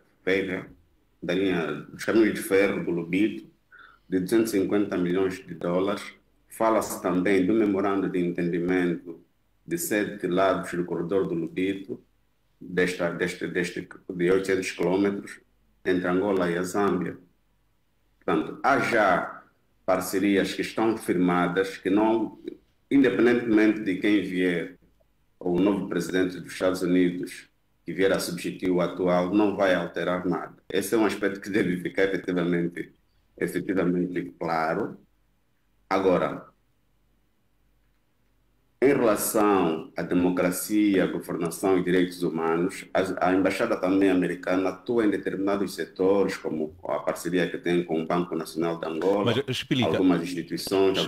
da linha dos caminhos de ferro do Lobito, de 250 milhões de dólares. Fala-se também do memorando de entendimento de 7 lados do corredor do Lobito, de 800 quilômetros, entre Angola e a Zâmbia. Portanto, há já parcerias que estão firmadas, que não, independentemente de quem vier, ou o novo presidente dos Estados Unidos, que vier a substituir o atual, não vai alterar nada. Esse é um aspecto que deve ficar efetivamente claro. Agora, em relação à democracia, governação e direitos humanos, a embaixada também americana atua em determinados setores, como a parceria que tem com o Banco Nacional de Angola, algumas instituições,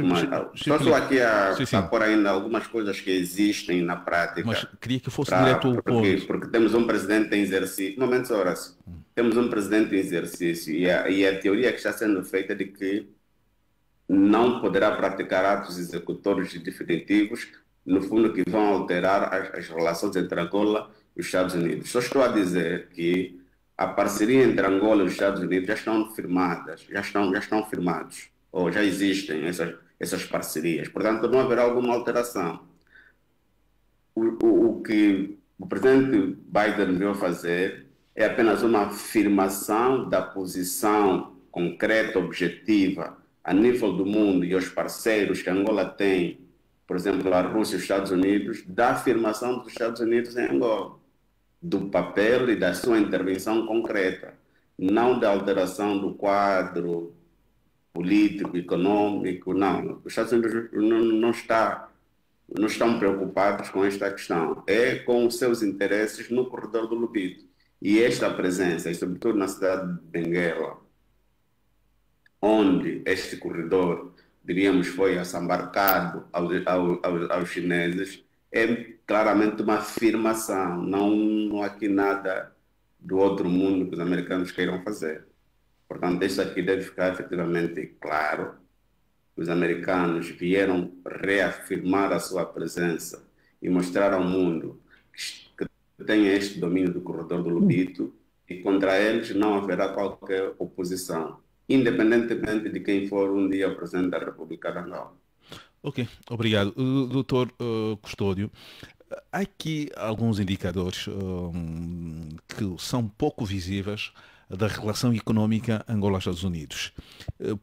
só estou aqui a pôr ainda algumas coisas que existem na prática. Mas queria que fosse direto ao ponto. Porque temos um presidente em exercício, temos um presidente em exercício e a teoria que está sendo feita é de que não poderá praticar atos executórios definitivos, no fundo, que vão alterar as relações entre Angola e os Estados Unidos. Só estou a dizer que a parceria entre Angola e os Estados Unidos já estão firmadas, já estão firmados, ou já existem essas parcerias. Portanto, não haverá alguma alteração. O que o presidente Biden veio fazer é apenas uma afirmação da posição concreta, objetiva, a nível do mundo e os parceiros que Angola tem, por exemplo, a Rússia e os Estados Unidos, da afirmação dos Estados Unidos em Angola, do papel e da sua intervenção concreta, não da alteração do quadro político, econômico, não. Os Estados Unidos não estão preocupados com esta questão, é com os seus interesses no corredor do Lobito. E esta presença, e sobretudo na cidade de Benguela, onde este corredor, diríamos, foi assambarcado aos chineses, é claramente uma afirmação, não há aqui nada do outro mundo que os americanos queiram fazer. Portanto, isso aqui deve ficar efetivamente claro. Os americanos vieram reafirmar a sua presença e mostrar ao mundo que tem este domínio do corredor do Lobito e contra eles não haverá qualquer oposição, independentemente de quem for um dia o presidente da República de Angola. Ok, obrigado. Doutor Custódio, há aqui alguns indicadores que são pouco visíveis da relação econômica Angola-Estados Unidos.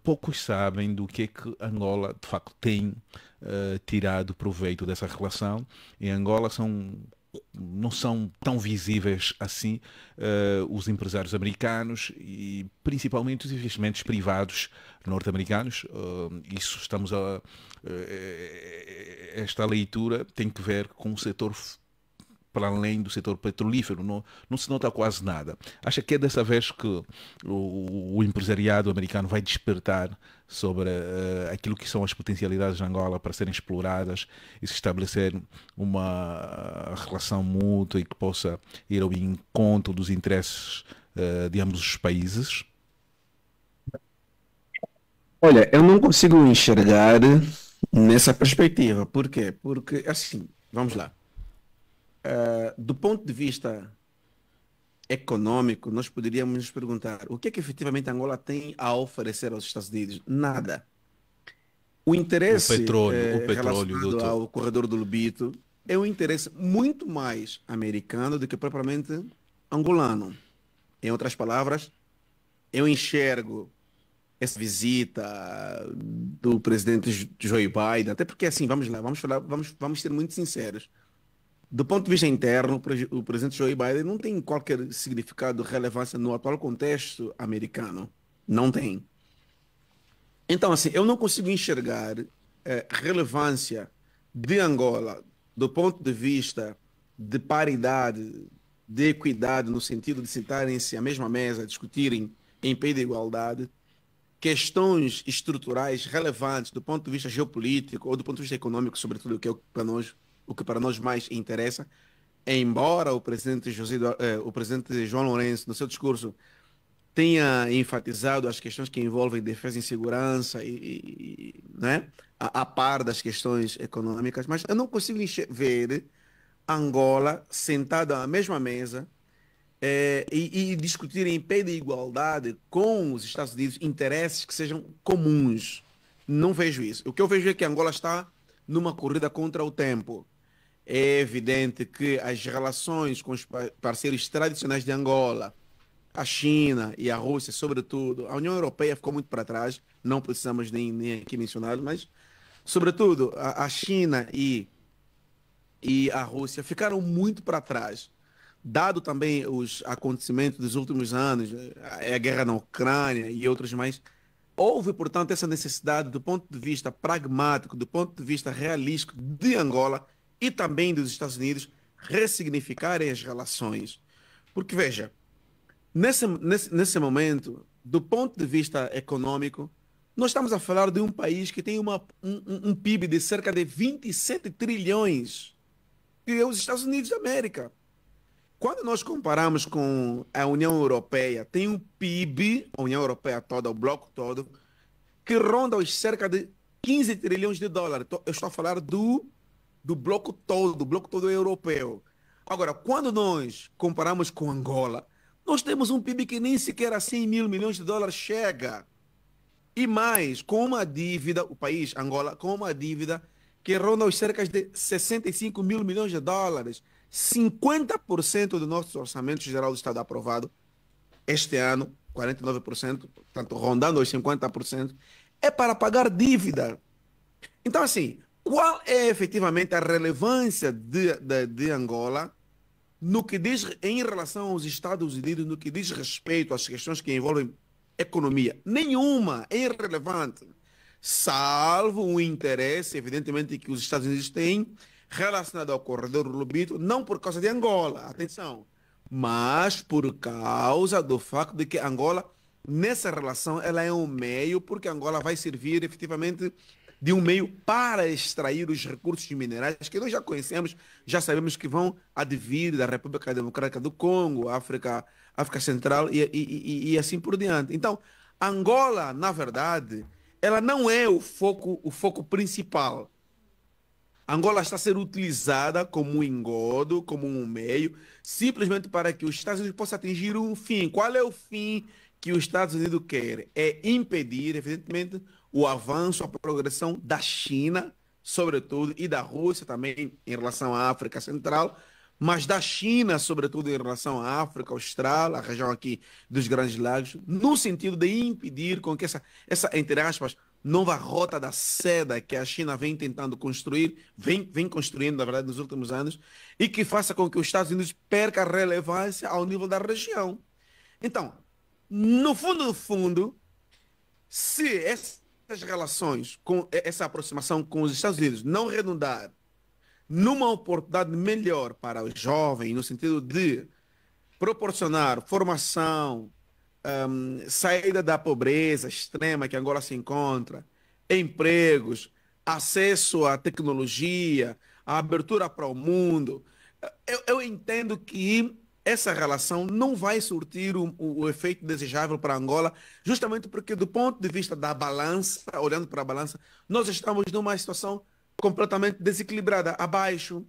Poucos sabem do que é que Angola, de facto, tem tirado proveito dessa relação. Em Angola não são tão visíveis assim os empresários americanos e principalmente os investimentos privados norte-americanos. Isso estamos a... esta leitura tem que ver com o setor para além do setor petrolífero, não se nota quase nada. Acha que é dessa vez que o empresariado americano vai despertar sobre aquilo que são as potencialidades de Angola para serem exploradas e se estabelecer uma relação mútua e que possa ir ao encontro dos interesses de ambos os países? Olha, eu não consigo enxergar nessa perspectiva. Por quê? Porque, assim, vamos lá. Do ponto de vista econômico, nós poderíamos nos perguntar o que é que efetivamente Angola tem a oferecer aos Estados Unidos? Nada. O interesse O petróleo, relacionado doutor. ao corredor do Lobito é um interesse muito mais americano do que propriamente angolano. Em outras palavras, eu enxergo essa visita do presidente Joe Biden, até porque assim, vamos lá, vamos ser muito sinceros. Do ponto de vista interno, o presidente Joe Biden não tem qualquer significado, relevância no atual contexto americano. Não tem. Então, assim, eu não consigo enxergar relevância de Angola do ponto de vista de paridade, de equidade, no sentido de sentarem-se à mesma mesa, discutirem em pé de igualdade, questões estruturais relevantes do ponto de vista geopolítico ou do ponto de vista econômico, sobretudo, que é o que para nós mais interessa, embora o presidente João Lourenço, no seu discurso, tenha enfatizado as questões que envolvem defesa e segurança né, a par das questões econômicas, mas eu não consigo ver Angola sentada à mesma mesa e discutir em pé de igualdade com os Estados Unidos interesses que sejam comuns. Não vejo isso. O que eu vejo é que Angola está numa corrida contra o tempo. É evidente que as relações com os parceiros tradicionais de Angola, a China e a Rússia, sobretudo, a União Europeia ficou muito para trás, não precisamos nem aqui mencionar, mas, sobretudo, a China e a Rússia ficaram muito para trás, dado também os acontecimentos dos últimos anos, a guerra na Ucrânia e outros mais. Houve, portanto, essa necessidade, do ponto de vista pragmático, do ponto de vista realístico de Angola e também dos Estados Unidos, ressignificarem as relações. Porque, veja, nesse momento, do ponto de vista econômico, nós estamos a falar de um país que tem um PIB de cerca de 27 trilhões, que é os Estados Unidos da América. Quando nós comparamos com a União Europeia, tem um PIB, a União Europeia toda, o bloco todo, que ronda os cerca de 15 trilhões de dólares. Eu estou a falar do bloco todo europeu. Agora, quando nós comparamos com Angola, nós temos um PIB que nem sequer a 100 mil milhões de dólares chega. E mais, com uma dívida, o país, Angola, com uma dívida que ronda os cerca de 65 mil milhões de dólares. 50% do nosso orçamento geral do Estado aprovado este ano, 49%, portanto, rondando os 50%, é para pagar dívida. Então, assim, qual é efetivamente a relevância de Angola no que diz em relação aos Estados Unidos, no que diz respeito às questões que envolvem economia? Nenhuma, é irrelevante, salvo o interesse, evidentemente, que os Estados Unidos têm relacionado ao corredor do Lobito, não por causa de Angola, atenção, mas por causa do facto de que Angola, nessa relação, ela é um meio, porque Angola vai servir efetivamente de um meio para extrair os recursos minerais que nós já conhecemos, já sabemos que vão advir da República Democrática do Congo, África Central e assim por diante. Então, Angola, na verdade, ela não é o foco principal. Angola está a ser utilizada como um engodo, como um meio, simplesmente para que os Estados Unidos possam atingir um fim. Qual é o fim que os Estados Unidos querem? É impedir, evidentemente, o avanço, a progressão da China, sobretudo, e da Rússia também em relação à África Central, mas da China, sobretudo, em relação à África Austral, a região aqui dos Grandes Lagos, no sentido de impedir com que essa entre aspas, nova rota da seda que a China vem tentando construir, vem construindo, na verdade, nos últimos anos, e que faça com que os Estados Unidos perca relevância ao nível da região. Então, no fundo, se essas relações, com essa aproximação com os Estados Unidos não redundar numa oportunidade melhor para os jovens, no sentido de proporcionar formação, saída da pobreza extrema que Angola se encontra, empregos, acesso à tecnologia, a abertura para o mundo, eu entendo que essa relação não vai surtir o efeito desejável para Angola, justamente porque, do ponto de vista da balança, olhando para a balança, nós estamos numa situação completamente desequilibrada, abaixo.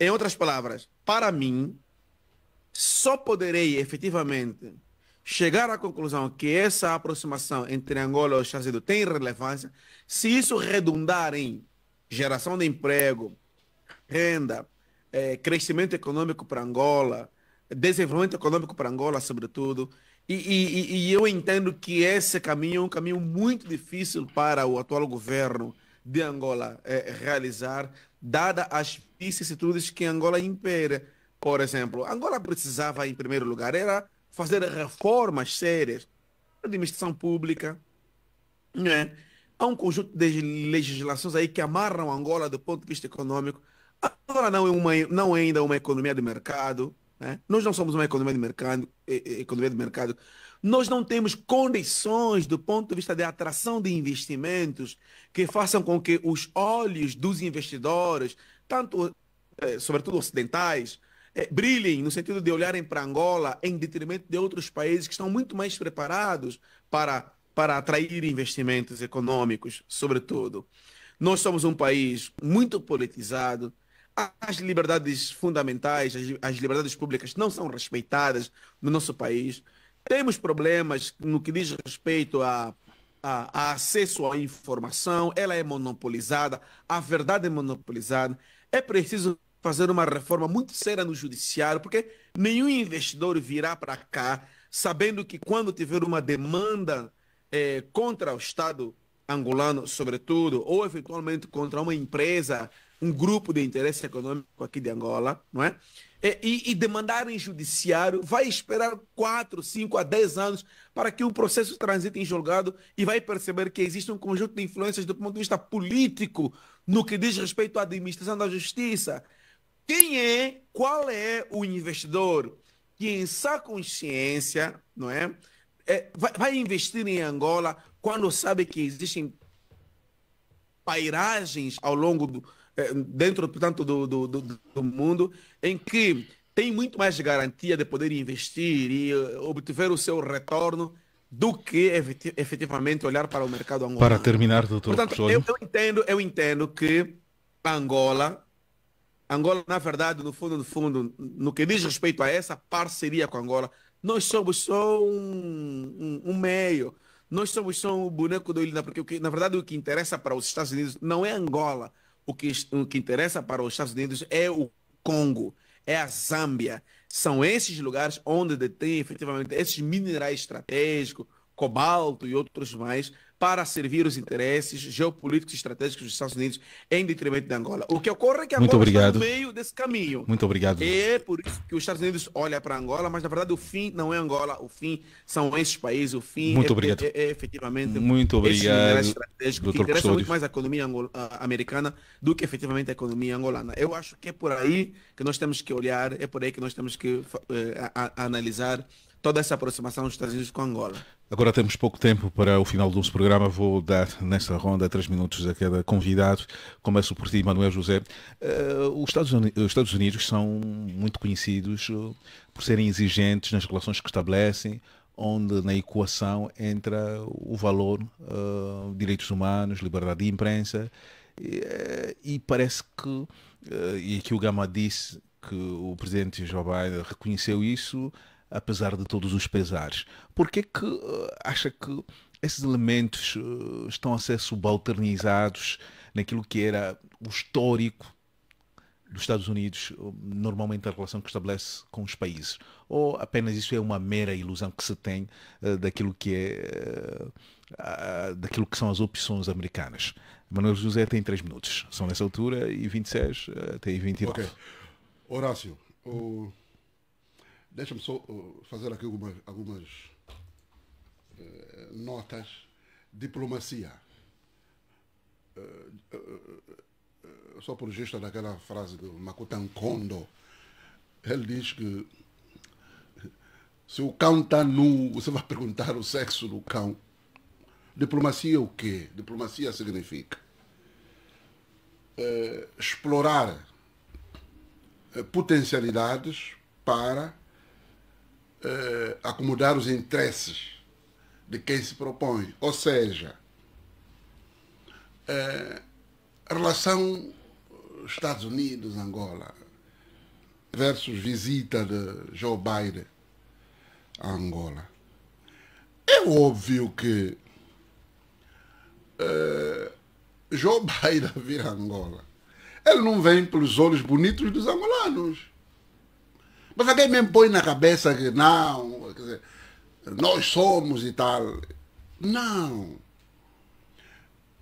Em outras palavras, para mim, só poderei efetivamente chegar à conclusão que essa aproximação entre Angola e os Estados Unidos tem relevância se isso redundar em geração de emprego, renda, crescimento econômico para Angola, desenvolvimento econômico para Angola, sobretudo. E eu entendo que esse caminho é um caminho muito difícil para o atual governo de Angola realizar, dada as vicissitudes que Angola impera. Por exemplo, Angola precisava, em primeiro lugar, era fazer reformas sérias na administração pública, né? Há um conjunto de legislações aí que amarram Angola do ponto de vista econômico. Angola não é ainda uma economia de mercado, né? Nós não somos uma economia de mercado. Nós não temos condições do ponto de vista de atração de investimentos que façam com que os olhos dos investidores, tanto, sobretudo ocidentais, brilhem no sentido de olharem para Angola em detrimento de outros países que estão muito mais preparados para atrair investimentos econômicos, sobretudo. Nós somos um país muito politizado, as liberdades fundamentais, as liberdades públicas não são respeitadas no nosso país. Temos problemas no que diz respeito a acesso à informação, ela é monopolizada, a verdade é monopolizada. É preciso fazer uma reforma muito séria no judiciário, porque nenhum investidor virá para cá sabendo que quando tiver uma demanda contra o Estado angolano, sobretudo, ou eventualmente contra uma empresa, um grupo de interesse econômico aqui de Angola, não é? E demandar em judiciário, vai esperar 4, 5 a 10 anos para que o processo transite em julgado e vai perceber que existe um conjunto de influências do ponto de vista político no que diz respeito à administração da justiça. Qual é o investidor que em sã consciência, não é? Vai investir em Angola quando sabe que existem pairagens ao longo dentro, portanto, do mundo, em que tem muito mais garantia de poder investir e obter o seu retorno do que efetivamente olhar para o mercado angolano. Para terminar, doutor. Portanto, eu entendo que Angola, na verdade, no fundo, no que diz respeito a essa parceria com Angola, nós somos só um meio. Nós somos só um boneco do ilha, porque na verdade o que interessa para os Estados Unidos não é Angola. O que interessa para os Estados Unidos é o Congo, é a Zâmbia. São esses lugares onde detém efetivamente esses minerais estratégicos, cobalto e outros mais, para servir os interesses geopolíticos e estratégicos dos Estados Unidos em detrimento de Angola. O que ocorre é que Angola está no meio desse caminho. Muito obrigado. É por isso que os Estados Unidos olham para Angola, mas na verdade o fim não é Angola, o fim são esses países, o fim é efetivamente muito obrigado, esses minerais estratégicos que interessam Custódio. muito mais a economia americana do que efetivamente a economia angolana. Eu acho que é por aí que nós temos que olhar, é por aí que nós temos que analisar toda essa aproximação dos Estados Unidos com Angola. Agora temos pouco tempo para o final do nosso programa. Vou dar nesta ronda 3 minutos a cada convidado. Começo por ti, Manuel José. Os Estados Unidos são muito conhecidos por serem exigentes nas relações que estabelecem, onde na equação entra o valor, direitos humanos, liberdade de imprensa, e parece que, e aqui o Gama disse que o presidente Joe Biden reconheceu isso, apesar de todos os pesares. Por que acha que esses elementos estão a ser subalternizados naquilo que era o histórico dos Estados Unidos, normalmente a relação que estabelece com os países? Ou apenas isso é uma mera ilusão que se tem daquilo que são as opções americanas? Manuel José tem 3 minutos. São nessa altura e 26 até 29. Ok. Horácio, deixa-me só fazer aqui algumas notas. Diplomacia. Só por registro daquela frase do Makutan Kondo, ele diz que se o cão está nu, você vai perguntar o sexo do cão. Diplomacia é o quê? Diplomacia significa explorar potencialidades para acomodar os interesses de quem se propõe. Ou seja, a relação Estados Unidos-Angola versus visita de Joe Biden a Angola. É óbvio que Joe Biden vir a Angola, ele não vem pelos olhos bonitos dos angolanos. Mas alguém me põe na cabeça que não, quer dizer, nós somos e tal. Não.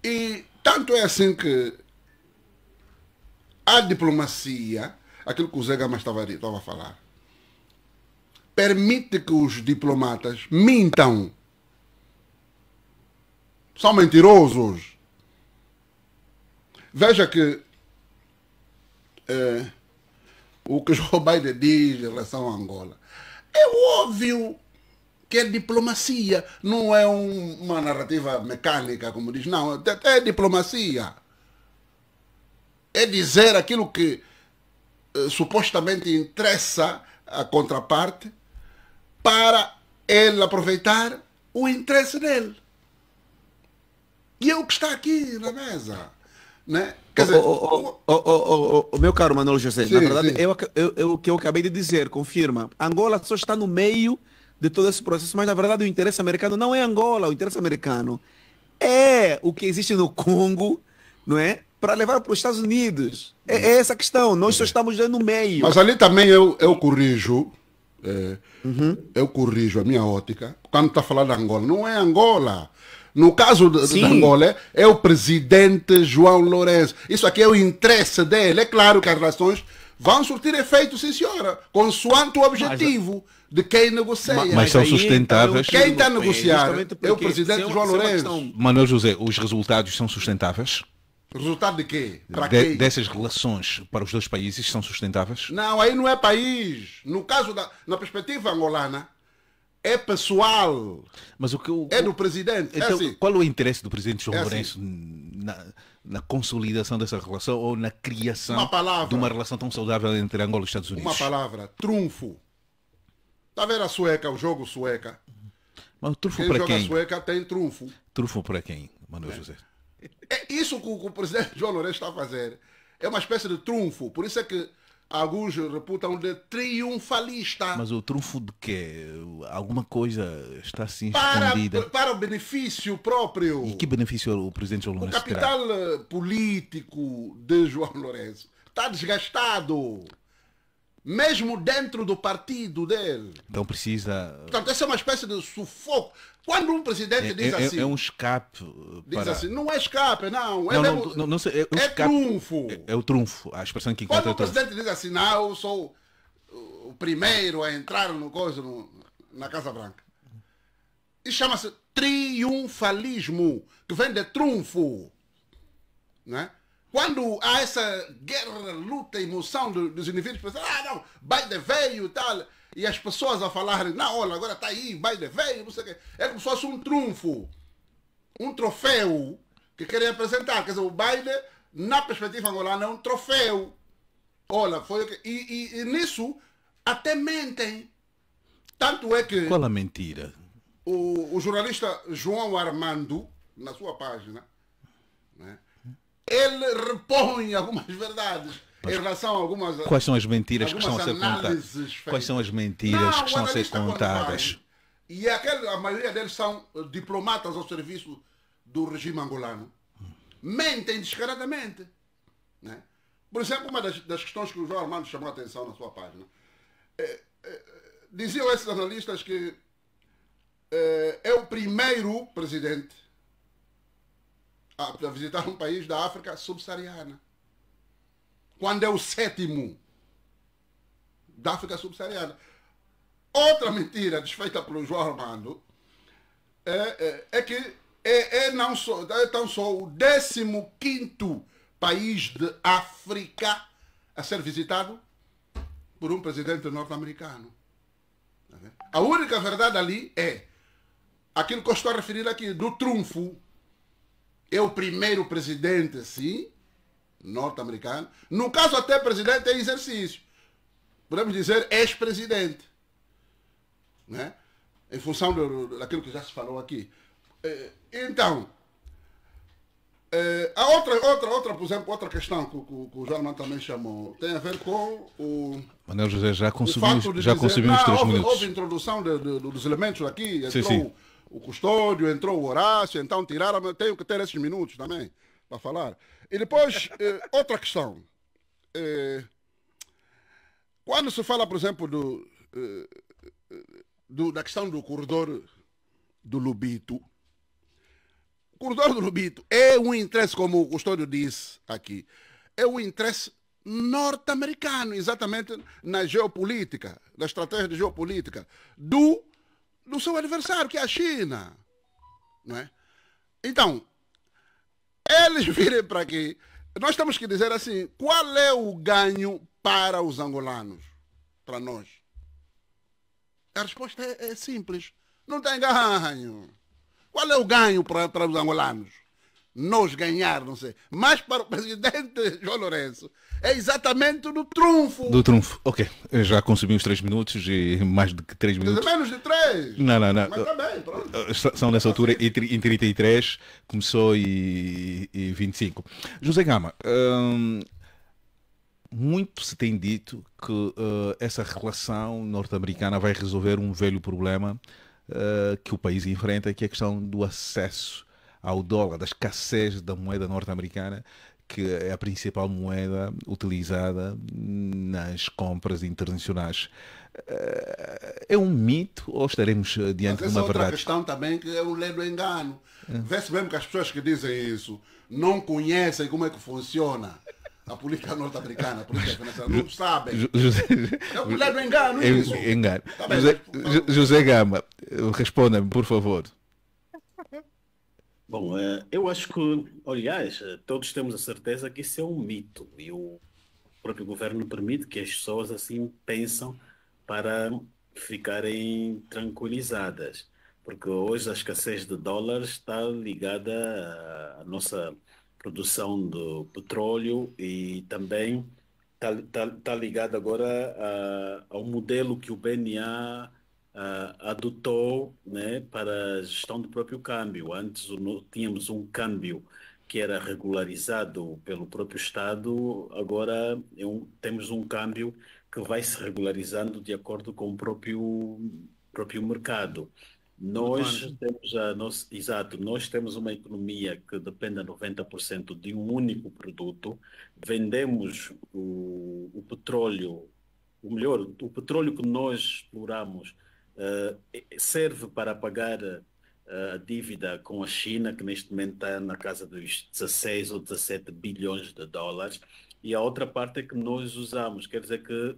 E tanto é assim que a diplomacia, aquilo que o Zé Gama estava a falar, permite que os diplomatas mintam. São mentirosos. Veja que o que Joe Biden diz em relação a Angola é óbvio que é diplomacia, não é uma narrativa mecânica, como diz, não, é diplomacia. É dizer aquilo que supostamente interessa a contraparte para ele aproveitar o interesse dele. E é o que está aqui na mesa. Né? Quer dizer, o meu caro Manuel José, sim, na verdade, sim. o que eu acabei de dizer confirma. Angola só está no meio de todo esse processo, mas na verdade o interesse americano não é Angola, o interesse americano é o que existe no Congo, não é? Para levar para os Estados Unidos. É essa a questão, nós só estamos no meio. Mas ali também eu corrijo, eu corrijo a minha ótica, quando está falando de Angola, não é Angola. No caso de Angola, é o presidente João Lourenço. Isso aqui é o interesse dele. É claro que as relações vão surtir efeito, sim senhora, consoante o objetivo de quem negocia. Mas são sustentáveis. Quem está a negociar é o presidente João Lourenço. Manuel José, os resultados são sustentáveis? Resultado de quê? Para quê? Dessas relações para os dois países são sustentáveis? Não, aí não é país. No caso na perspectiva angolana, é pessoal. Mas é do presidente. Então, é assim. Qual é o interesse do presidente João É Lourenço na consolidação dessa relação ou na criação de uma relação tão saudável entre Angola e os Estados Unidos? Uma palavra, trunfo. Está a ver a sueca, o jogo sueca? Mas o trunfo quem para joga quem? Sueca tem trunfo. Trunfo para quem, Manuel José? É isso que o presidente João Lourenço está a fazer. É uma espécie de trunfo. Por isso é que alguns reputam de triunfalista. Mas o trunfo de quê? Alguma coisa está assim escondida? Para o benefício próprio. E que benefício o presidente João Lourenço terá? O capital político de João Lourenço está desgastado. Mesmo dentro do partido dele. Então precisa... Portanto, essa é uma espécie de sufoco. Quando um presidente diz assim... É um escape diz assim, não é escape, não. É escape, trunfo. É o trunfo, a expressão que encontra. Quando o presidente diz assim, não, eu sou o primeiro a entrar na Casa Branca. Isso chama-se triunfalismo, que vem de trunfo. Né? Quando há essa guerra, luta, emoção dos indivíduos, pensam, não, Biden veio e tal, e as pessoas a falarem, não, olha, agora está aí, Biden veio, não sei o quê. É como se fosse um trunfo, um troféu que querem apresentar. Quer dizer, o Biden, na perspectiva angolana, é um troféu. Olha, foi o que... E nisso até mentem. Tanto é que... Qual a mentira? O jornalista João Armando, na sua página, né, ele repõe algumas verdades em relação a algumas... Quais são as mentiras que estão a ser contadas? Feitas. Quais são as mentiras que estão a ser contadas? E a maioria deles são diplomatas ao serviço do regime angolano. Mentem descaradamente. Né? Por exemplo, uma das questões que o João Armando chamou a atenção na sua página, diziam esses analistas que é o primeiro presidente a visitar um país da África subsaariana, quando é o 7º da África subsaariana. Outra mentira desfeita pelo João Armando é que não só, é tão só o 15º país de África a ser visitado por um presidente norte-americano. A única verdade ali é aquilo que eu estou a referir aqui, do trunfo. É o primeiro presidente, sim, norte-americano. No caso, até presidente em exercício. Podemos dizer ex-presidente. Né? Em função daquilo que já se falou aqui. Então, a outra, por exemplo, outra questão que o João também chamou, tem a ver com o... Manuel José já consumiu os 3 minutos. Houve introdução dos elementos aqui, entrou sim. O Custódio, entrou o Horácio, então tiraram, mas tenho que ter esses minutos também para falar. E depois, outra questão. Quando se fala, por exemplo, da questão do corredor do Lubito, o corredor do Lubito é um interesse, como o Custódio disse aqui, é um interesse norte-americano, exatamente na geopolítica, na estratégia de geopolítica do seu adversário, que é a China. Não é? Então, eles virem para aqui, nós temos que dizer assim, qual é o ganho para os angolanos, para nós? A resposta é simples, não tem ganho. Qual é o ganho para os angolanos? Nós ganhar, não sei. Mas para o presidente João Lourenço, é exatamente do trunfo. Do trunfo, ok. Eu já consumi os 3 minutos e mais de 3 minutos. Menos de 3. Não. Mas também, pronto. São nessa altura em 33, começou e 25. José Gama, muito se tem dito que essa relação norte-americana vai resolver um velho problema que o país enfrenta, que é a questão do acesso ao dólar, da escassez da moeda norte-americana, que é a principal moeda utilizada nas compras internacionais. É um mito ou estaremos diante de uma verdade? Outra questão também que é um ledo engano. Vê-se mesmo que as pessoas que dizem isso não conhecem como é que funciona a política norte-americana, a política financeira, não sabem. É um ledo engano isso. Engano. Tá bem, José Gama, responda-me, por favor. Bom, eu acho que, aliás, todos temos a certeza que isso é um mito e o próprio governo permite que as pessoas assim pensam para ficarem tranquilizadas, porque hoje a escassez de dólares está ligada à nossa produção de petróleo e também está ligada agora ao modelo que o BNA adotou, né, para a gestão do próprio câmbio. Antes tínhamos um câmbio que era regularizado pelo próprio Estado, agora temos um câmbio que vai se regularizando de acordo com o próprio mercado. Nós temos uma economia que depende a 90% de um único produto, vendemos o petróleo, o petróleo que nós exploramos serve para pagar a dívida com a China, que neste momento está na casa dos 16 ou 17 bilhões de dólares, e a outra parte é que nós usamos. Quer dizer que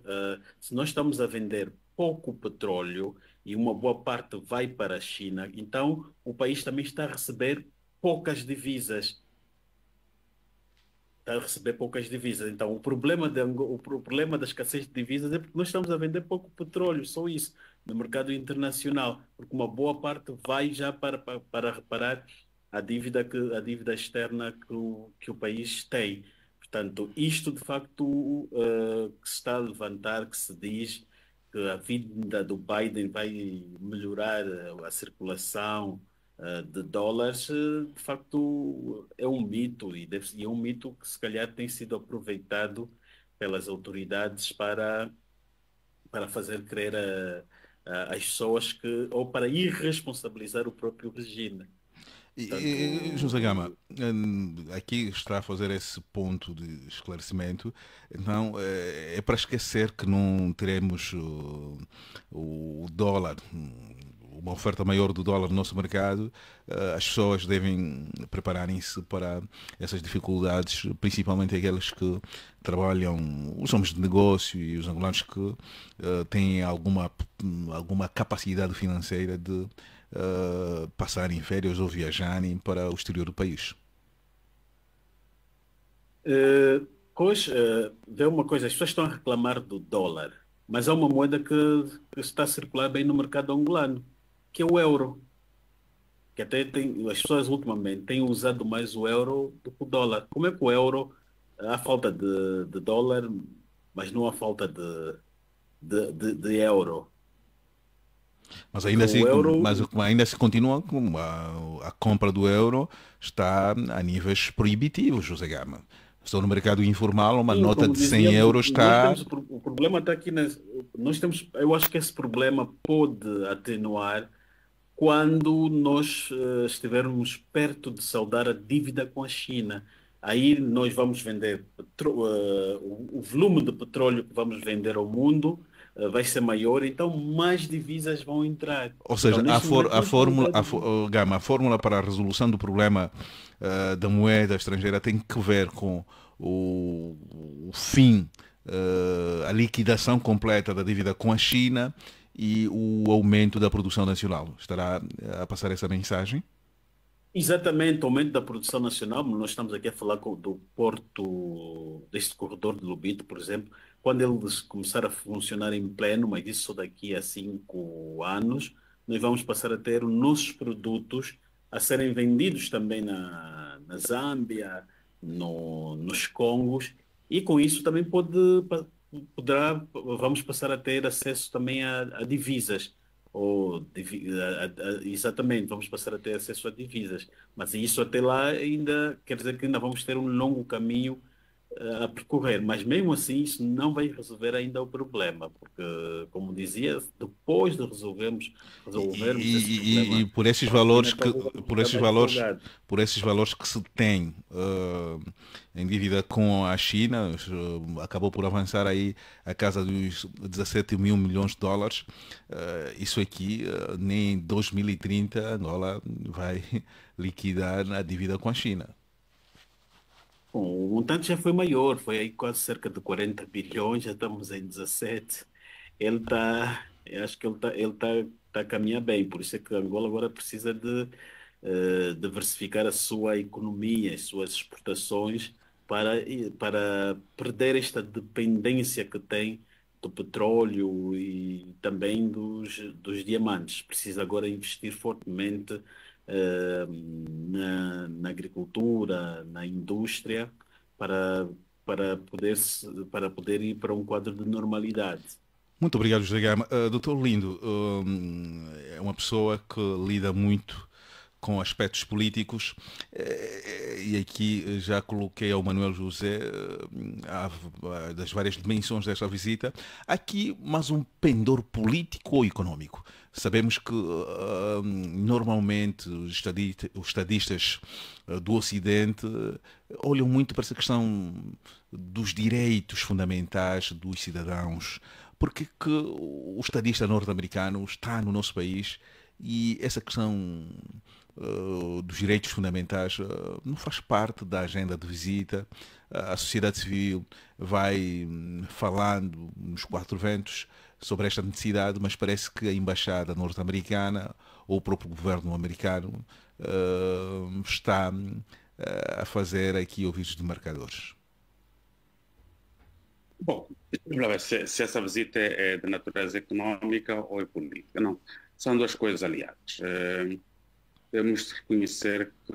se nós estamos a vender pouco petróleo e uma boa parte vai para a China, então o país também está a receber poucas divisas. está a receber poucas divisas. Então, o problema da escassez de divisas é porque nós estamos a vender pouco petróleo, só isso, no mercado internacional, porque uma boa parte vai já para reparar a dívida externa que o país tem. Portanto, isto de facto que se está a levantar, que se diz que a vinda do Biden vai melhorar a circulação de dólares, de facto é um mito e é um mito que se calhar tem sido aproveitado pelas autoridades para fazer crer às pessoas ou para irresponsabilizar o próprio regime. José Gama, aqui está a fazer esse ponto de esclarecimento. Então, é para esquecer que não teremos o dólar, uma oferta maior do dólar no nosso mercado. As pessoas devem prepararem-se para essas dificuldades, principalmente aqueles que trabalham, os homens de negócio e os angolanos que têm alguma capacidade financeira de passarem férias ou viajarem para o exterior do país. Pois, vê uma coisa, as pessoas estão a reclamar do dólar, mas há uma moeda que está a circular bem no mercado angolano, que é o euro. Que até as pessoas ultimamente têm usado mais o euro do que o dólar. Como é que o euro, há falta de dólar, mas não há falta de euro? Mas ainda assim, ainda se continua com a compra do euro está a níveis proibitivos, José Gama. Estou no mercado informal, uma nota de 100 euros está... O problema está aqui, eu acho que esse problema pode atenuar quando nós estivermos perto de saldar a dívida com a China. Aí nós vamos vender, o volume de petróleo que vamos vender ao mundo vai ser maior, então mais divisas vão entrar. Ou seja, então, a fórmula para a resolução do problema da moeda estrangeira tem que ver com o fim, a liquidação completa da dívida com a China e o aumento da produção nacional. Estará a passar essa mensagem? Exatamente, o aumento da produção nacional. Nós estamos aqui a falar do porto, deste corredor de Lobito, por exemplo, quando eles começar a funcionar em pleno, mas isso só daqui a 5 anos, nós vamos passar a ter os nossos produtos a serem vendidos também na Zâmbia, nos Congos, e com isso também vamos passar a ter acesso também a divisas. Exatamente, vamos passar a ter acesso a divisas. Mas isso até lá ainda quer dizer que ainda vamos ter um longo caminho a percorrer, mas mesmo assim isso não vai resolver ainda o problema, porque, como dizia, depois de resolvermos esse problema, e por esses valores que se tem em dívida com a China, acabou por avançar aí a casa dos 17 mil milhões de dólares. Isso aqui nem em 2030 Angola vai liquidar a dívida com a China. Bom, o montante já foi maior, foi aí quase cerca de 40 bilhões, já estamos em 17. Eu acho que ele tá a caminhar bem, por isso é que Angola agora precisa de diversificar a sua economia, as suas exportações, para perder esta dependência que tem do petróleo e também dos diamantes. Precisa agora investir fortemente na agricultura, na indústria, para poder ir para um quadro de normalidade. Muito obrigado, José Gama. Doutor Lindo, é uma pessoa que lida muito com aspectos políticos e aqui já coloquei ao Manuel José das várias dimensões desta visita. Aqui mais um pendor político ou econômico. Sabemos que normalmente os estadistas do Ocidente olham muito para essa questão dos direitos fundamentais dos cidadãos. Porque que o estadista norte-americano está no nosso país e essa questão dos direitos fundamentais não faz parte da agenda de visita. A sociedade civil vai falando nos 4 ventos sobre esta necessidade, mas parece que a embaixada norte-americana ou o próprio governo americano está a fazer aqui ouvidos de marcadores? Bom, se essa visita é de natureza econômica ou é política, não. São duas coisas aliadas. Temos de reconhecer que,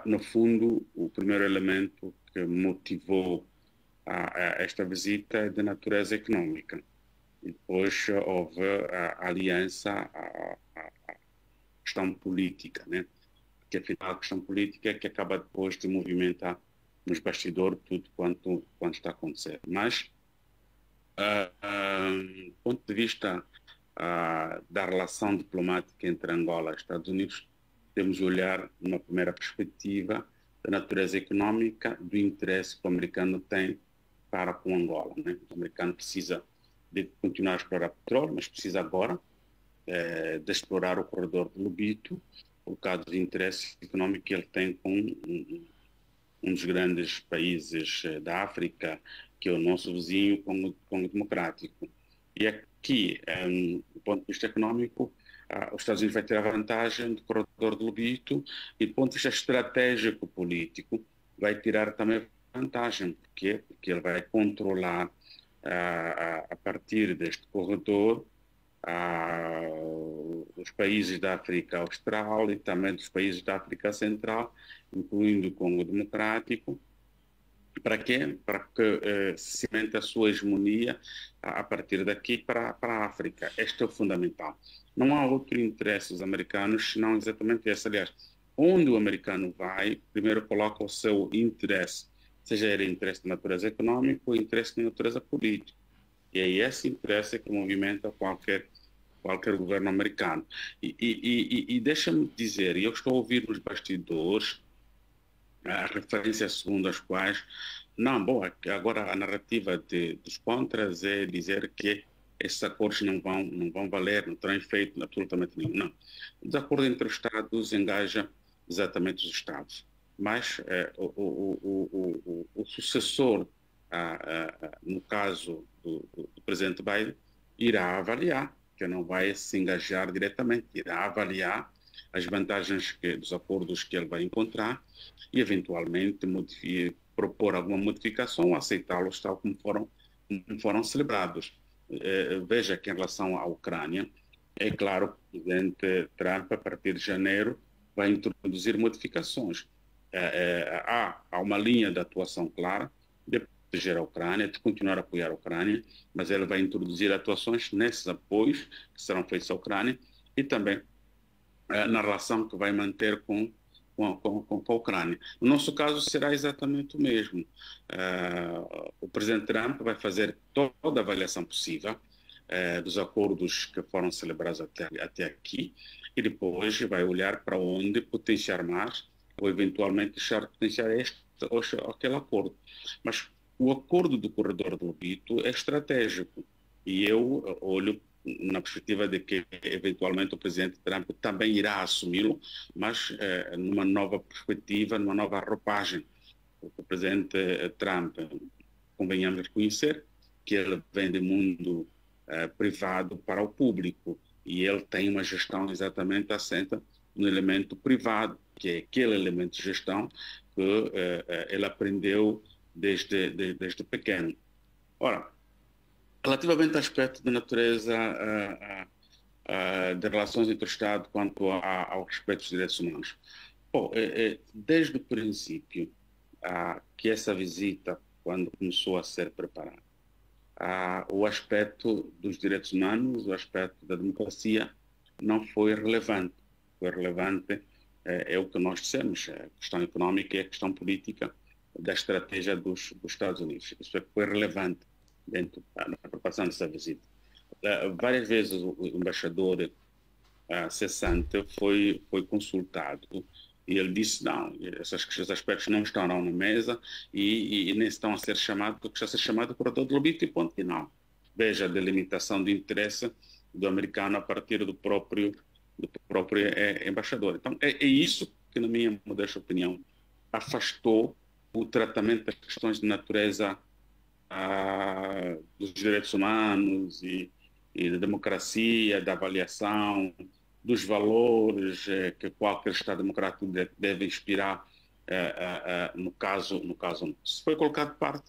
no fundo, o primeiro elemento que motivou a esta visita é de natureza econômica. E depois houve a aliança à questão política, né? Porque afinal a questão política é que acaba depois de movimentar nos bastidores tudo quanto está a acontecer. Mas, do ponto de vista da relação diplomática entre Angola e Estados Unidos, temos de olhar numa primeira perspectiva da natureza econômica, do interesse que o americano tem para com Angola, né? O americano precisa de continuar a explorar petróleo, mas precisa agora de explorar o corredor de Lobito, por causa do interesse econômico que ele tem com um dos grandes países da África, que é o nosso vizinho, Congo Democrático. E aqui, do ponto de vista econômico, os Estados Unidos vai ter a vantagem do corredor de Lobito e, do ponto de vista estratégico político, vai tirar também vantagem. Por quê? Porque ele vai controlar, a partir deste corredor, os países da África Austral e também dos países da África Central, incluindo o Congo Democrático. Para quê? Para que se cimente a sua hegemonia a partir daqui para a África. Este é o fundamental. Não há outro interesse dos americanos senão exatamente esse. Aliás, onde o americano vai, primeiro coloca o seu interesse, seja ele interesse de natureza econômica ou interesse de natureza política. E é esse interesse que movimenta qualquer governo americano. E deixa-me dizer, eu estou a ouvir nos bastidores as referências segundo as quais, agora a narrativa dos contras é dizer que esses acordos não vão valer, não terão efeito absolutamente nenhum. Não. O desacordo entre os Estados engaja exatamente os Estados. Mas o sucessor, no caso do presidente Biden, irá avaliar, que não vai se engajar diretamente, irá avaliar as vantagens dos acordos que ele vai encontrar e, eventualmente, propor alguma modificação ou aceitá-los tal como foram celebrados. Veja que, em relação à Ucrânia, é claro que o presidente Trump, a partir de janeiro, vai introduzir modificações. Há uma linha de atuação clara de proteger a Ucrânia, de continuar a apoiar a Ucrânia, mas ele vai introduzir atuações nesses apoios que serão feitos à Ucrânia e também na relação que vai manter com a Ucrânia. No nosso caso, será exatamente o mesmo. O presidente Trump vai fazer toda a avaliação possível dos acordos que foram celebrados até aqui e depois vai olhar para onde potenciar mais ou eventualmente deixar de potenciar este ou aquele acordo. Mas o acordo do corredor do Lobito é estratégico e eu olho na perspectiva de que, eventualmente, o presidente Trump também irá assumi-lo, mas numa nova perspectiva, numa nova roupagem. O presidente Trump, convenhamos reconhecer que ele vem do mundo privado para o público e ele tem uma gestão exatamente assenta no elemento privado, que é aquele elemento de gestão que ele aprendeu desde pequeno. Ora, relativamente ao aspecto de natureza de relações entre o Estado quanto ao respeito dos direitos humanos. Bom, desde o princípio que essa visita, quando começou a ser preparada, o aspecto dos direitos humanos, o aspecto da democracia, não foi relevante. Foi relevante é o que nós dissemos, a questão económica e a questão política da estratégia dos Estados Unidos. Isso é que foi relevante dentro da preparação dessa visita. Várias vezes o embaixador cessante foi consultado e ele disse não, esses aspectos não estarão na mesa e nem estão a ser chamados, porque está a ser chamado corredor de Lobito e ponto final. Veja a delimitação de interesse do americano a partir do próprio embaixador. Então é isso que, na minha modesta opinião, afastou o tratamento das questões de natureza dos direitos humanos e da democracia, da avaliação, dos valores que qualquer Estado democrático deve inspirar no caso, se foi colocado de parte,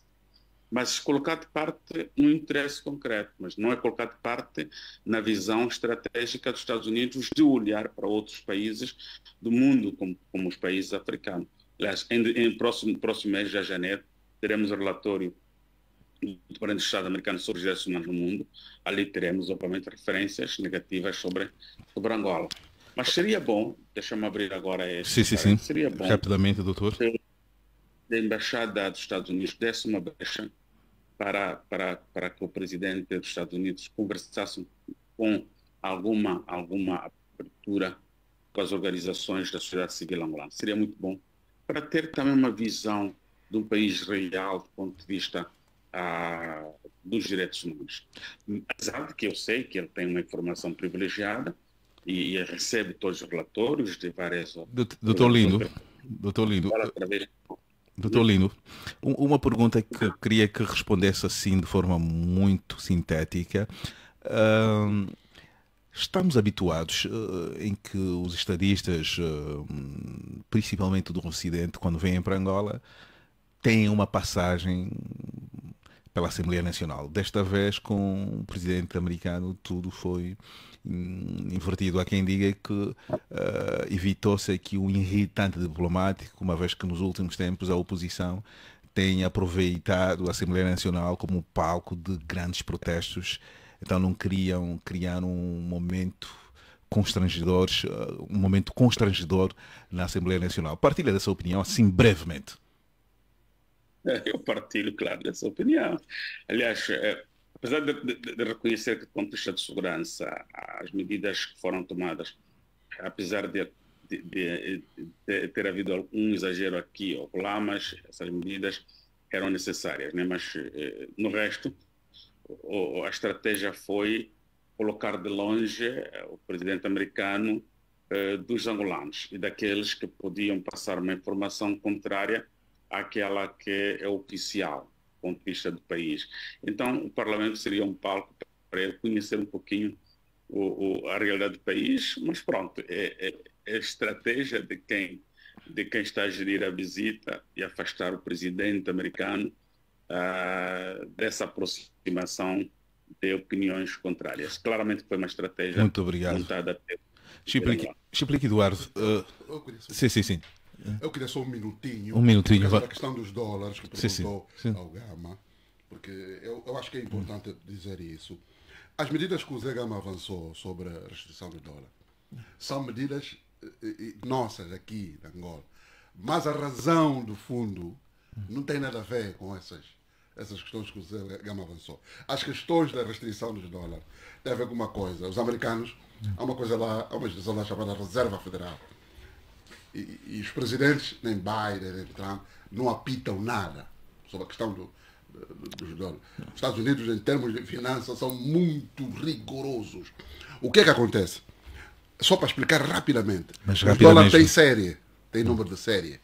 mas colocado de parte no interesse concreto, mas não é colocado de parte na visão estratégica dos Estados Unidos de olhar para outros países do mundo, como os países africanos. Aliás, em próximo mês, já janeiro, teremos o relatório do Departamento de Estado americano sobre os direitos humanos no mundo. Ali teremos, obviamente, referências negativas sobre Angola. Mas seria bom, deixa-me abrir agora esse. Sim. Seria bom, rapidamente, doutor. a Embaixada dos Estados Unidos desse uma brecha para que o presidente dos Estados Unidos conversasse com alguma abertura com as organizações da sociedade civil angolana. Seria muito bom para ter também uma visão de um país real do ponto de vista dos direitos humanos. Apesar de que eu sei que ele tem uma informação privilegiada e recebe todos os relatórios de várias... Doutor Lindo, uma pergunta que eu queria que respondesse assim de forma muito sintética. Estamos habituados em que os estadistas, principalmente do Ocidente, quando vêm para Angola, têm uma passagem pela Assembleia Nacional. Desta vez, com o presidente americano, tudo foi invertido. Há quem diga que evitou-se aqui um irritante diplomático, uma vez que nos últimos tempos a oposição tem aproveitado a Assembleia Nacional como palco de grandes protestos. Então não queriam criar um momento constrangedor na Assembleia Nacional. Partilha dessa opinião, assim, brevemente. Eu partilho, claro, dessa opinião. Aliás, apesar de reconhecer que, do ponto de vista de segurança, as medidas que foram tomadas, apesar de ter havido algum exagero aqui ou lá, mas essas medidas eram necessárias, né? Mas, no resto, a estratégia foi colocar de longe o presidente americano dos angolanos e daqueles que podiam passar uma informação contrária àquela que é oficial, do ponto de vista do país. Então, o Parlamento seria um palco para ele conhecer um pouquinho a realidade do país, mas pronto, é a estratégia de quem está a gerir a visita e afastar o presidente americano dessa aproximação de opiniões contrárias. Claramente foi uma estratégia muito obrigado. Montada Chiplique Eduardo. Sim. Eu queria só um minutinho. A questão dos dólares que perguntou ao Gama, porque eu acho que é importante dizer isso. As medidas que o Zé Gama avançou sobre a restrição do dólar são medidas nossas aqui em Angola, mas a razão do fundo não tem nada a ver com essas questões que o Zé Gama avançou. As questões da restrição dos dólares tem a ver com uma coisa. Os americanos, há uma coisa lá, há uma instituição lá chamada Reserva Federal. E os presidentes, nem Biden, nem Trump, não apitam nada sobre a questão dos dólares. Os Estados Unidos, em termos de finanças, são muito rigorosos. O que é que acontece? Só para explicar rapidamente. O dólar tem série, tem número de série.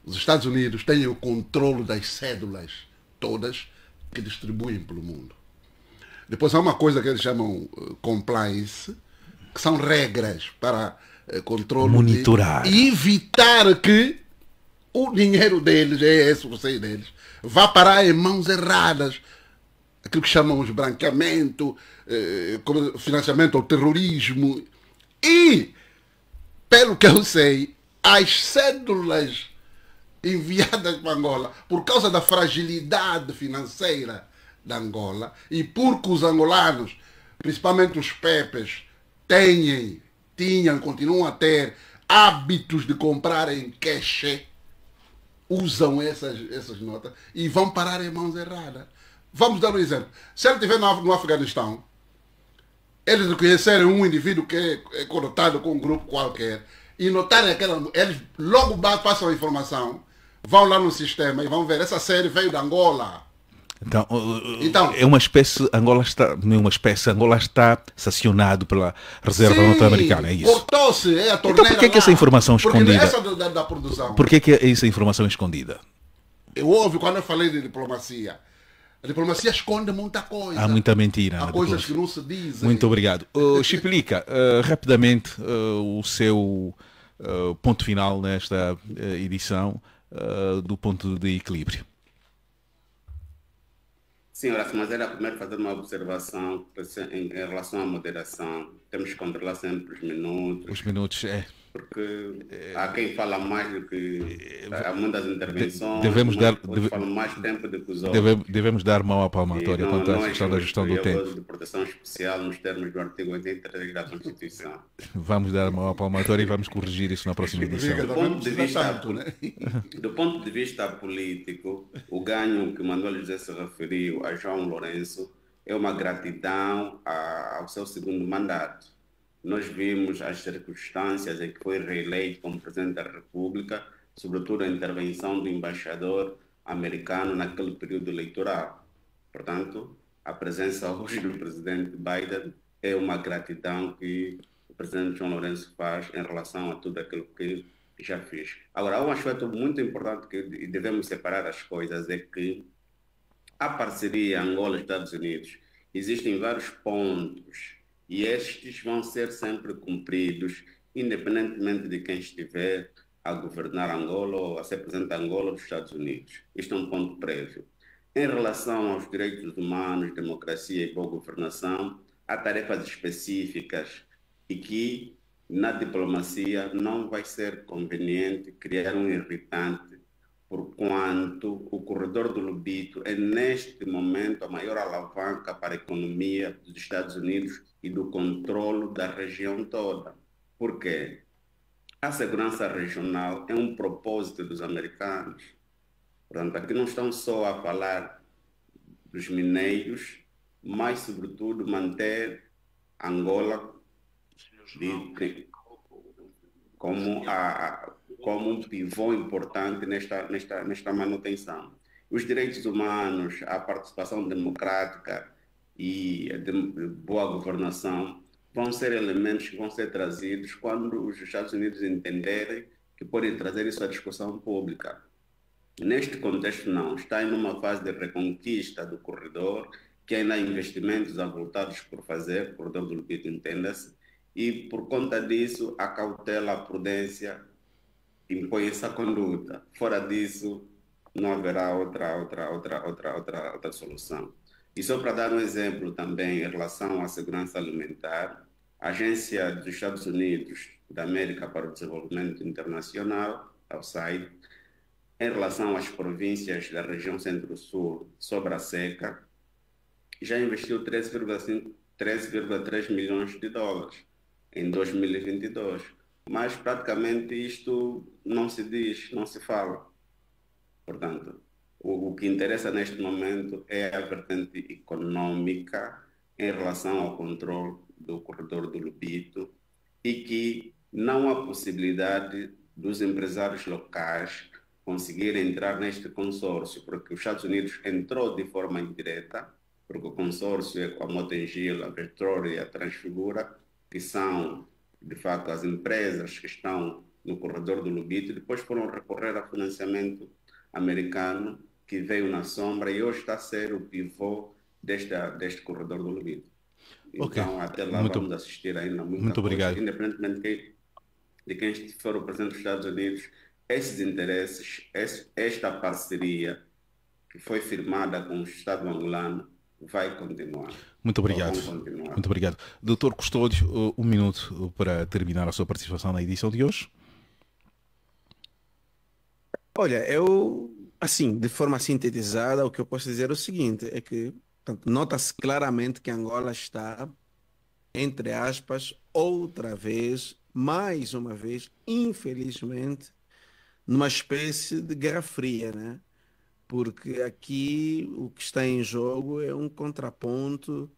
Os Estados Unidos têm o controle das cédulas todas que distribuem pelo mundo. Depois há uma coisa que eles chamam compliance, que são regras para controle, monitorar e evitar que o dinheiro deles, esse receio deles, vá parar em mãos erradas. Aquilo que chamamos de branqueamento, financiamento ao terrorismo. E, pelo que eu sei, as cédulas enviadas para Angola, por causa da fragilidade financeira da Angola, e porque os angolanos, principalmente os pepes, tinham, continuam a ter hábitos de comprar em cash, usam essas notas e vão parar em mãos erradas. Vamos dar um exemplo. Se ele estiver no Afeganistão, eles reconhecerem um indivíduo que é conotado com um grupo qualquer e notarem eles logo passam a informação, vão lá no sistema e vão ver, essa série veio da Angola. Então é uma espécie, Angola está sancionado pela Reserva Norte-Americana, é isso? Cortou-se, é a torneira. Então por que essa informação escondida? Essa da produção. Por que essa informação é escondida? Eu ouvi quando eu falei de diplomacia. A diplomacia esconde muita coisa. Há muita mentira. Há coisas que não se dizem. Muito obrigado. Chiplica, rapidamente, o seu ponto final nesta edição do ponto de equilíbrio. Sim, Horácio, mas era primeiro fazer uma observação em relação à moderação. Temos que controlar sempre os minutos. Os minutos, porque há quem fala mais do que há muitas intervenções, outros falam mais tempo do que os outros. Devemos dar mão à palmatória quanto à questão da gestão do tempo. De proteção especial nos termos do artigo 83 da Constituição. Vamos dar mão à palmatória e vamos corrigir isso na próxima edição. Do ponto de vista político, o ganho que Manuel José se referiu a João Lourenço é uma gratidão ao seu segundo mandato. Nós vimos as circunstâncias em que foi reeleito como Presidente da República, sobretudo a intervenção do embaixador americano naquele período eleitoral. Portanto, a presença hoje do Presidente Biden é uma gratidão que o Presidente João Lourenço faz em relação a tudo aquilo que já fez. Agora, há um aspecto muito importante que devemos separar as coisas, é que a parceria Angola-Estados Unidos, existem vários pontos e estes vão ser sempre cumpridos, independentemente de quem estiver a governar Angola ou a ser presidente de Angola ou dos Estados Unidos. Isto é um ponto prévio. Em relação aos direitos humanos, democracia e boa governação, há tarefas específicas e que na diplomacia não vai ser conveniente criar um irritante, porquanto o corredor do Lobito é, neste momento, a maior alavanca para a economia dos Estados Unidos e do controlo da região toda. Por quê? A segurança regional é um propósito dos americanos. Portanto, aqui não estão só a falar dos mineiros, mas, sobretudo, manter Angola como um pivô importante nesta manutenção. Os direitos humanos, a participação democrática e a boa governação vão ser elementos que vão ser trazidos quando os Estados Unidos entenderem que podem trazer isso à discussão pública. Neste contexto, não. Está em uma fase de reconquista do corredor, que ainda há investimentos avultados por fazer, o corredor do Lobito, entenda-se, e por conta disso, a cautela, a prudência impõe essa conduta. Fora disso, não haverá outra solução. E só para dar um exemplo também em relação à segurança alimentar, a Agência dos Estados Unidos da América para o Desenvolvimento Internacional, a USAID, em relação às províncias da região Centro-Sul sobre a seca, já investiu 13,3 milhões de dólares em 2022. Mas praticamente isto não se diz, não se fala. Portanto, o que interessa neste momento é a vertente econômica em relação ao controle do corredor do Lobito e que não há possibilidade dos empresários locais conseguirem entrar neste consórcio, porque os Estados Unidos entrou de forma indireta, porque o consórcio é com a Motengil, a Vetrol e a Transfigura, que são de facto as empresas que estão no corredor do Lobito, depois foram recorrer a financiamento americano que veio na sombra e hoje está a ser o pivô deste corredor do Lobito. Então, até lá vamos assistir ainda muita coisa, independentemente de quem for o presidente dos Estados Unidos, esses interesses, esta parceria que foi firmada com o Estado angolano vai continuar. Muito obrigado. Muito obrigado. Doutor Custódio, um minuto para terminar a sua participação na edição de hoje. Olha, eu, assim, de forma sintetizada, o que eu posso dizer é o seguinte, é que nota-se claramente que Angola está, entre aspas, outra vez, mais uma vez, infelizmente, numa espécie de guerra fria, né? Porque aqui o que está em jogo é um contraponto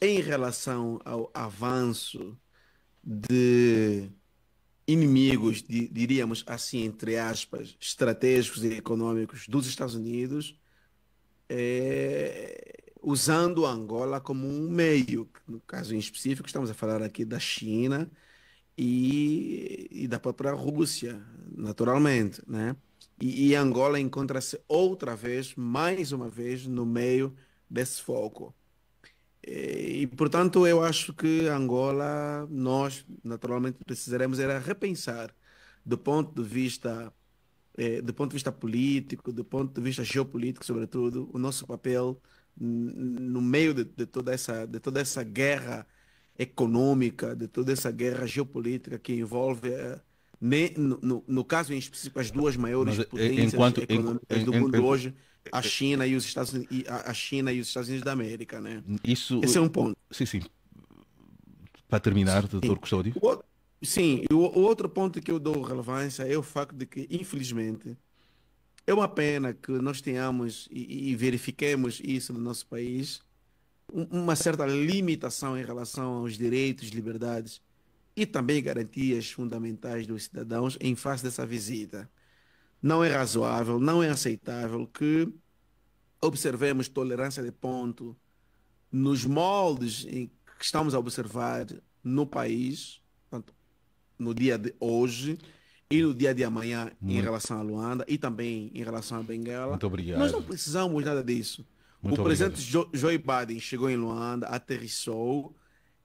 em relação ao avanço de inimigos, diríamos assim, entre aspas, estratégicos e econômicos dos Estados Unidos, usando Angola como um meio. No caso em específico, estamos a falar aqui da China e da própria Rússia, naturalmente, né? E Angola encontra-se outra vez, mais uma vez, no meio desse foco. Portanto, eu acho que Angola, nós naturalmente precisaremos era repensar do ponto de vista, do ponto de vista político, do ponto de vista geopolítico, sobretudo, o nosso papel no meio de toda essa guerra econômica, de toda essa guerra geopolítica que envolve, no caso em específico, as duas maiores Mas potências econômicas do mundo enquanto hoje, a China e os Estados Unidos, a China e os Estados Unidos da América, né? isso, Esse é um ponto. sim, sim. Para terminar, Sim. doutor Custódio. Sim, e o outro ponto que eu dou relevância é o facto de que, infelizmente, é uma pena que nós tenhamos e verifiquemos isso no nosso país, uma certa limitação em relação aos direitos, liberdades e também garantias fundamentais dos cidadãos em face dessa visita. Não é razoável, não é aceitável que observemos tolerância de ponto nos moldes em que estamos a observar no país, portanto, no dia de hoje e no dia de amanhã em Muito, relação a Luanda e também em relação a Bengala. muito Nós não obrigado. precisamos nada disso. O Muito presidente obrigado. Joe Biden chegou em Luanda, aterrissou,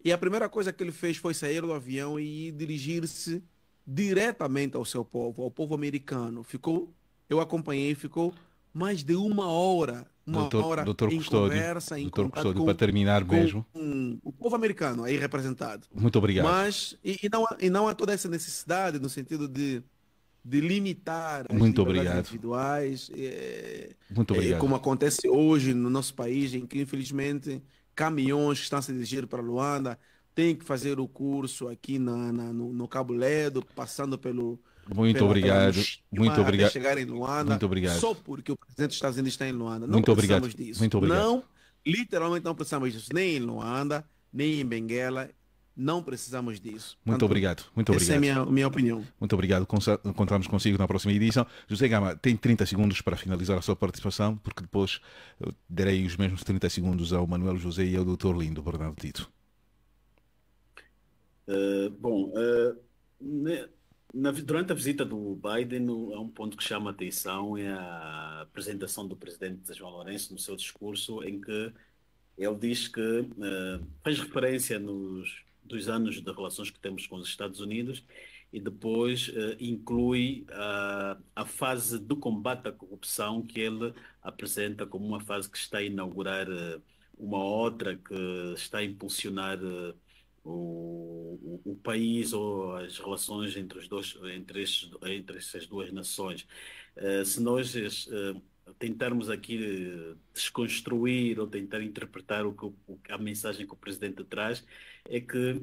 e a primeira coisa que ele fez foi sair do avião e dirigir-se diretamente ao seu povo, ao povo americano. Eu acompanhei, ficou mais de uma hora Doutor em Custódio, conversa, em doutor contato Custódio, para terminar com mesmo, o povo americano aí representado. muito obrigado. Mas, e não há toda essa necessidade no sentido de limitar as Muito liberdades obrigado. individuais, Muito obrigado. como acontece hoje no nosso país, em que, infelizmente, caminhões que estão a se dirigir para Luanda têm que fazer o curso aqui no Cabo Ledo, passando Muito pela obrigado. Muito Mochima até obrigado. chegar em Luanda, Muito obrigado. só porque o presidente dos Estados Unidos está em Luanda. Não Muito obrigado. precisamos disso. Muito obrigado. Não, literalmente não precisamos disso, nem em Luanda, nem em Benguela. Não precisamos disso. Muito Portanto, obrigado. Muito essa é a obrigado. minha opinião. Muito obrigado. Encontramos consigo na próxima edição. José Gama, tem 30 segundos para finalizar a sua participação, porque depois eu darei os mesmos 30 segundos ao Manuel José e ao Dr. Lindo Bernardo Tito. Bom, durante a visita do Biden, há um ponto que chama a atenção, é a apresentação do presidente João Lourenço no seu discurso, em que ele diz que faz referência nos 2 anos de relações que temos com os Estados Unidos e depois inclui a fase do combate à corrupção, que ele apresenta como uma fase que está a inaugurar uma outra que está a impulsionar o país ou as relações entre entre essas duas nações. Se nós tentarmos aqui desconstruir ou tentar interpretar a mensagem que o presidente traz, é que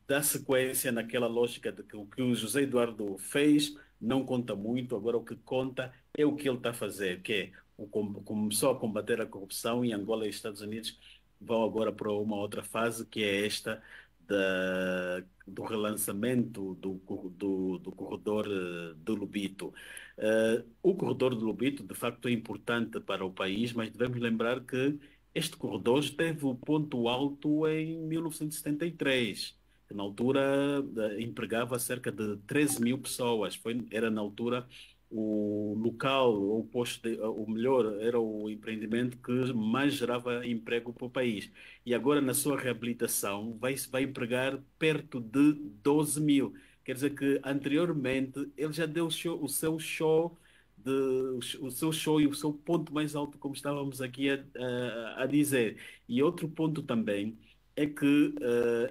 dá sequência naquela lógica de que o que o José Eduardo fez não conta muito, agora o que conta é o que ele está a fazer, que é começou a combater a corrupção, e Angola e Estados Unidos vão agora para uma outra fase, que é esta do relançamento do corredor de Lobito. O corredor de Lobito, de facto, é importante para o país, mas devemos lembrar que este corredor teve o ponto alto em 1973, que na altura empregava cerca de 13 mil pessoas. Era na altura o local, ou o melhor, era o empreendimento que mais gerava emprego para o país. E agora, na sua reabilitação, vai empregar perto de 12 mil. Quer dizer que, anteriormente, ele já deu o seu show e o seu ponto mais alto, como estávamos aqui a dizer. E outro ponto também é que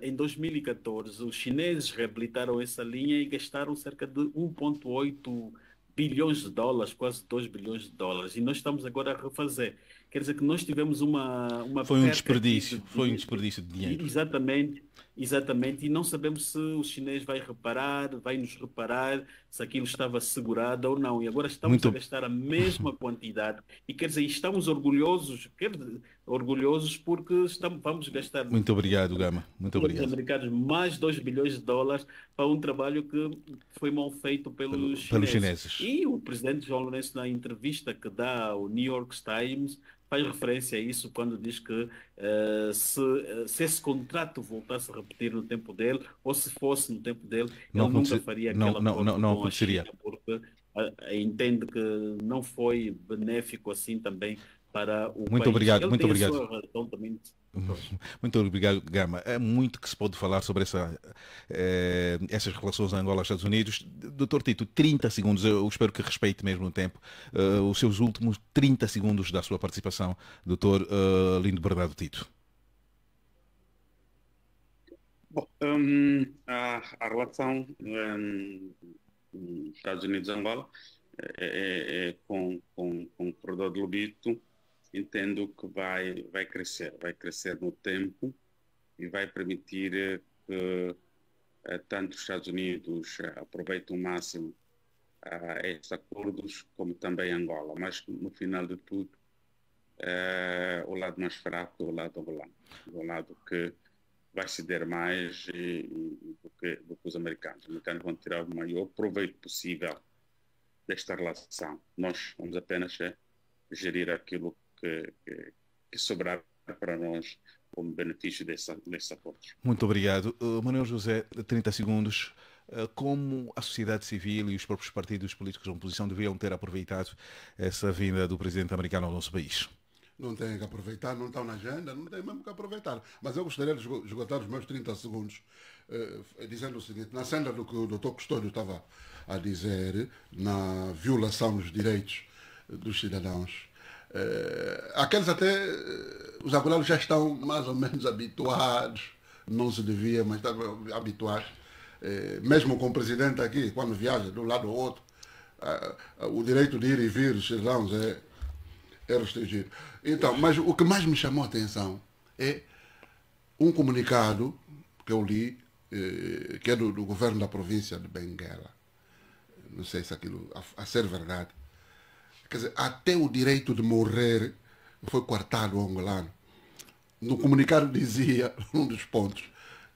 em 2014 os chineses reabilitaram essa linha e gastaram cerca de 1,8 bilhões de dólares, quase 2 bilhões de dólares, e nós estamos agora a refazer. Quer dizer que nós tivemos uma Foi um perca aqui desperdício. Foi um desperdício de dinheiro. Exatamente, e não sabemos se o chinês vai nos reparar, se aquilo estava segurado ou não. E agora estamos a gastar a mesma quantidade. E quer dizer, estamos orgulhosos porque vamos gastar Muito obrigado, Gama. Muito pelos obrigado. americanos mais 2 bilhões de dólares para um trabalho que foi mal feito pelos chineses. E o presidente João Lourenço, na entrevista que dá ao New York Times, faz referência a isso quando diz que se esse contrato voltasse a repetir no tempo dele, ou se fosse no tempo dele, ele nunca faria aquela não aconteceria. Porque entende que não foi benéfico assim também para o Muito país. obrigado, Ele muito tem obrigado. a sua razão também. Muito obrigado, Gama. É muito que se pode falar sobre essas relações Angola-Estados Unidos. Doutor Tito, 30 segundos, eu espero que respeite mesmo o tempo. Os seus últimos 30 segundos da sua participação, doutor Lindo Bernardo Tito. Bom, a relação Estados Unidos-Angola com o corredor de Lobito, entendo que vai crescer no tempo e vai permitir que tanto os Estados Unidos aproveitem o máximo estes acordos, como também Angola. Mas, no final de tudo, o lado mais fraco é o lado angolano, o lado que vai ceder mais do que os americanos. Os americanos vão tirar o maior proveito possível desta relação. Nós vamos apenas gerir aquilo que sobrar para nós como benefício desses acordos. Muito obrigado. Manuel José, 30 segundos. Como a sociedade civil e os próprios partidos políticos da oposição deveriam ter aproveitado essa vinda do presidente americano ao nosso país? Não têm que aproveitar, não estão na agenda, não têm mesmo que aproveitar. Mas eu gostaria de esgotar os meus 30 segundos dizendo o seguinte: na senda do que o doutor Custódio estava a dizer, na violação dos direitos dos cidadãos, aqueles até, os angolanos já estão mais ou menos habituados, não se devia, mas estavam habituados, mesmo com o presidente aqui, quando viaja de um lado ao outro, o direito de ir e vir dos cidadãos é restringido. Então, mas o que mais me chamou a atenção é um comunicado que eu li, que é do governo da província de Benguela. Não sei se aquilo, a ser verdade. Quer dizer, até o direito de morrer foi coartado ao angolano. No comunicado dizia, um dos pontos,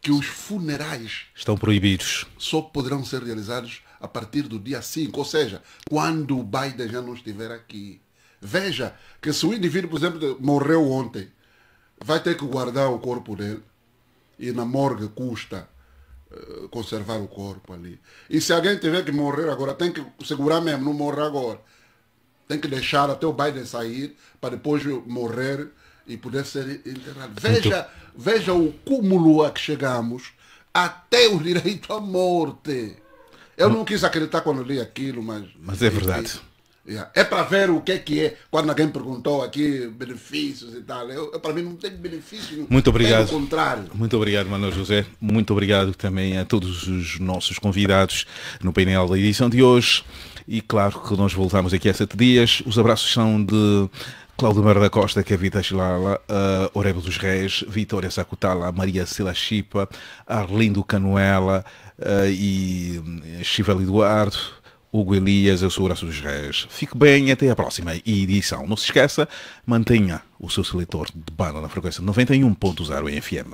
que os funerais estão proibidos. Só poderão ser realizados a partir do dia 5, ou seja, quando o Biden já não estiver aqui. Veja que se o indivíduo, por exemplo, morreu ontem, vai ter que guardar o corpo dele e na morgue custa conservar o corpo ali. E se alguém tiver que morrer agora, tem que segurar mesmo, não morrer agora. Tem que deixar até o Biden sair para depois morrer e poder ser enterrado. Veja o cúmulo a que chegamos, até o direito à morte. Eu não quis acreditar quando li aquilo, mas é verdade. É para ver o que é, quando alguém perguntou aqui benefícios e tal. Para mim não tem benefício. Muito obrigado. Pelo contrário. Muito obrigado, Manuel José. Muito obrigado também a todos os nossos convidados no painel da edição de hoje. E claro que nós voltamos aqui a 7 dias. Os abraços são de Cláudio Mara da Costa, Kevita Chilala, Orébio dos Reis, Vitória Sacutala, Maria Sila Chipa, Arlindo Canuela e Chiveli Eduardo, Hugo Elias. Eu sou o Horácio dos Reis. Fique bem, até a próxima edição. Não se esqueça, mantenha o seu seletor de banda na frequência 91.0 em FM.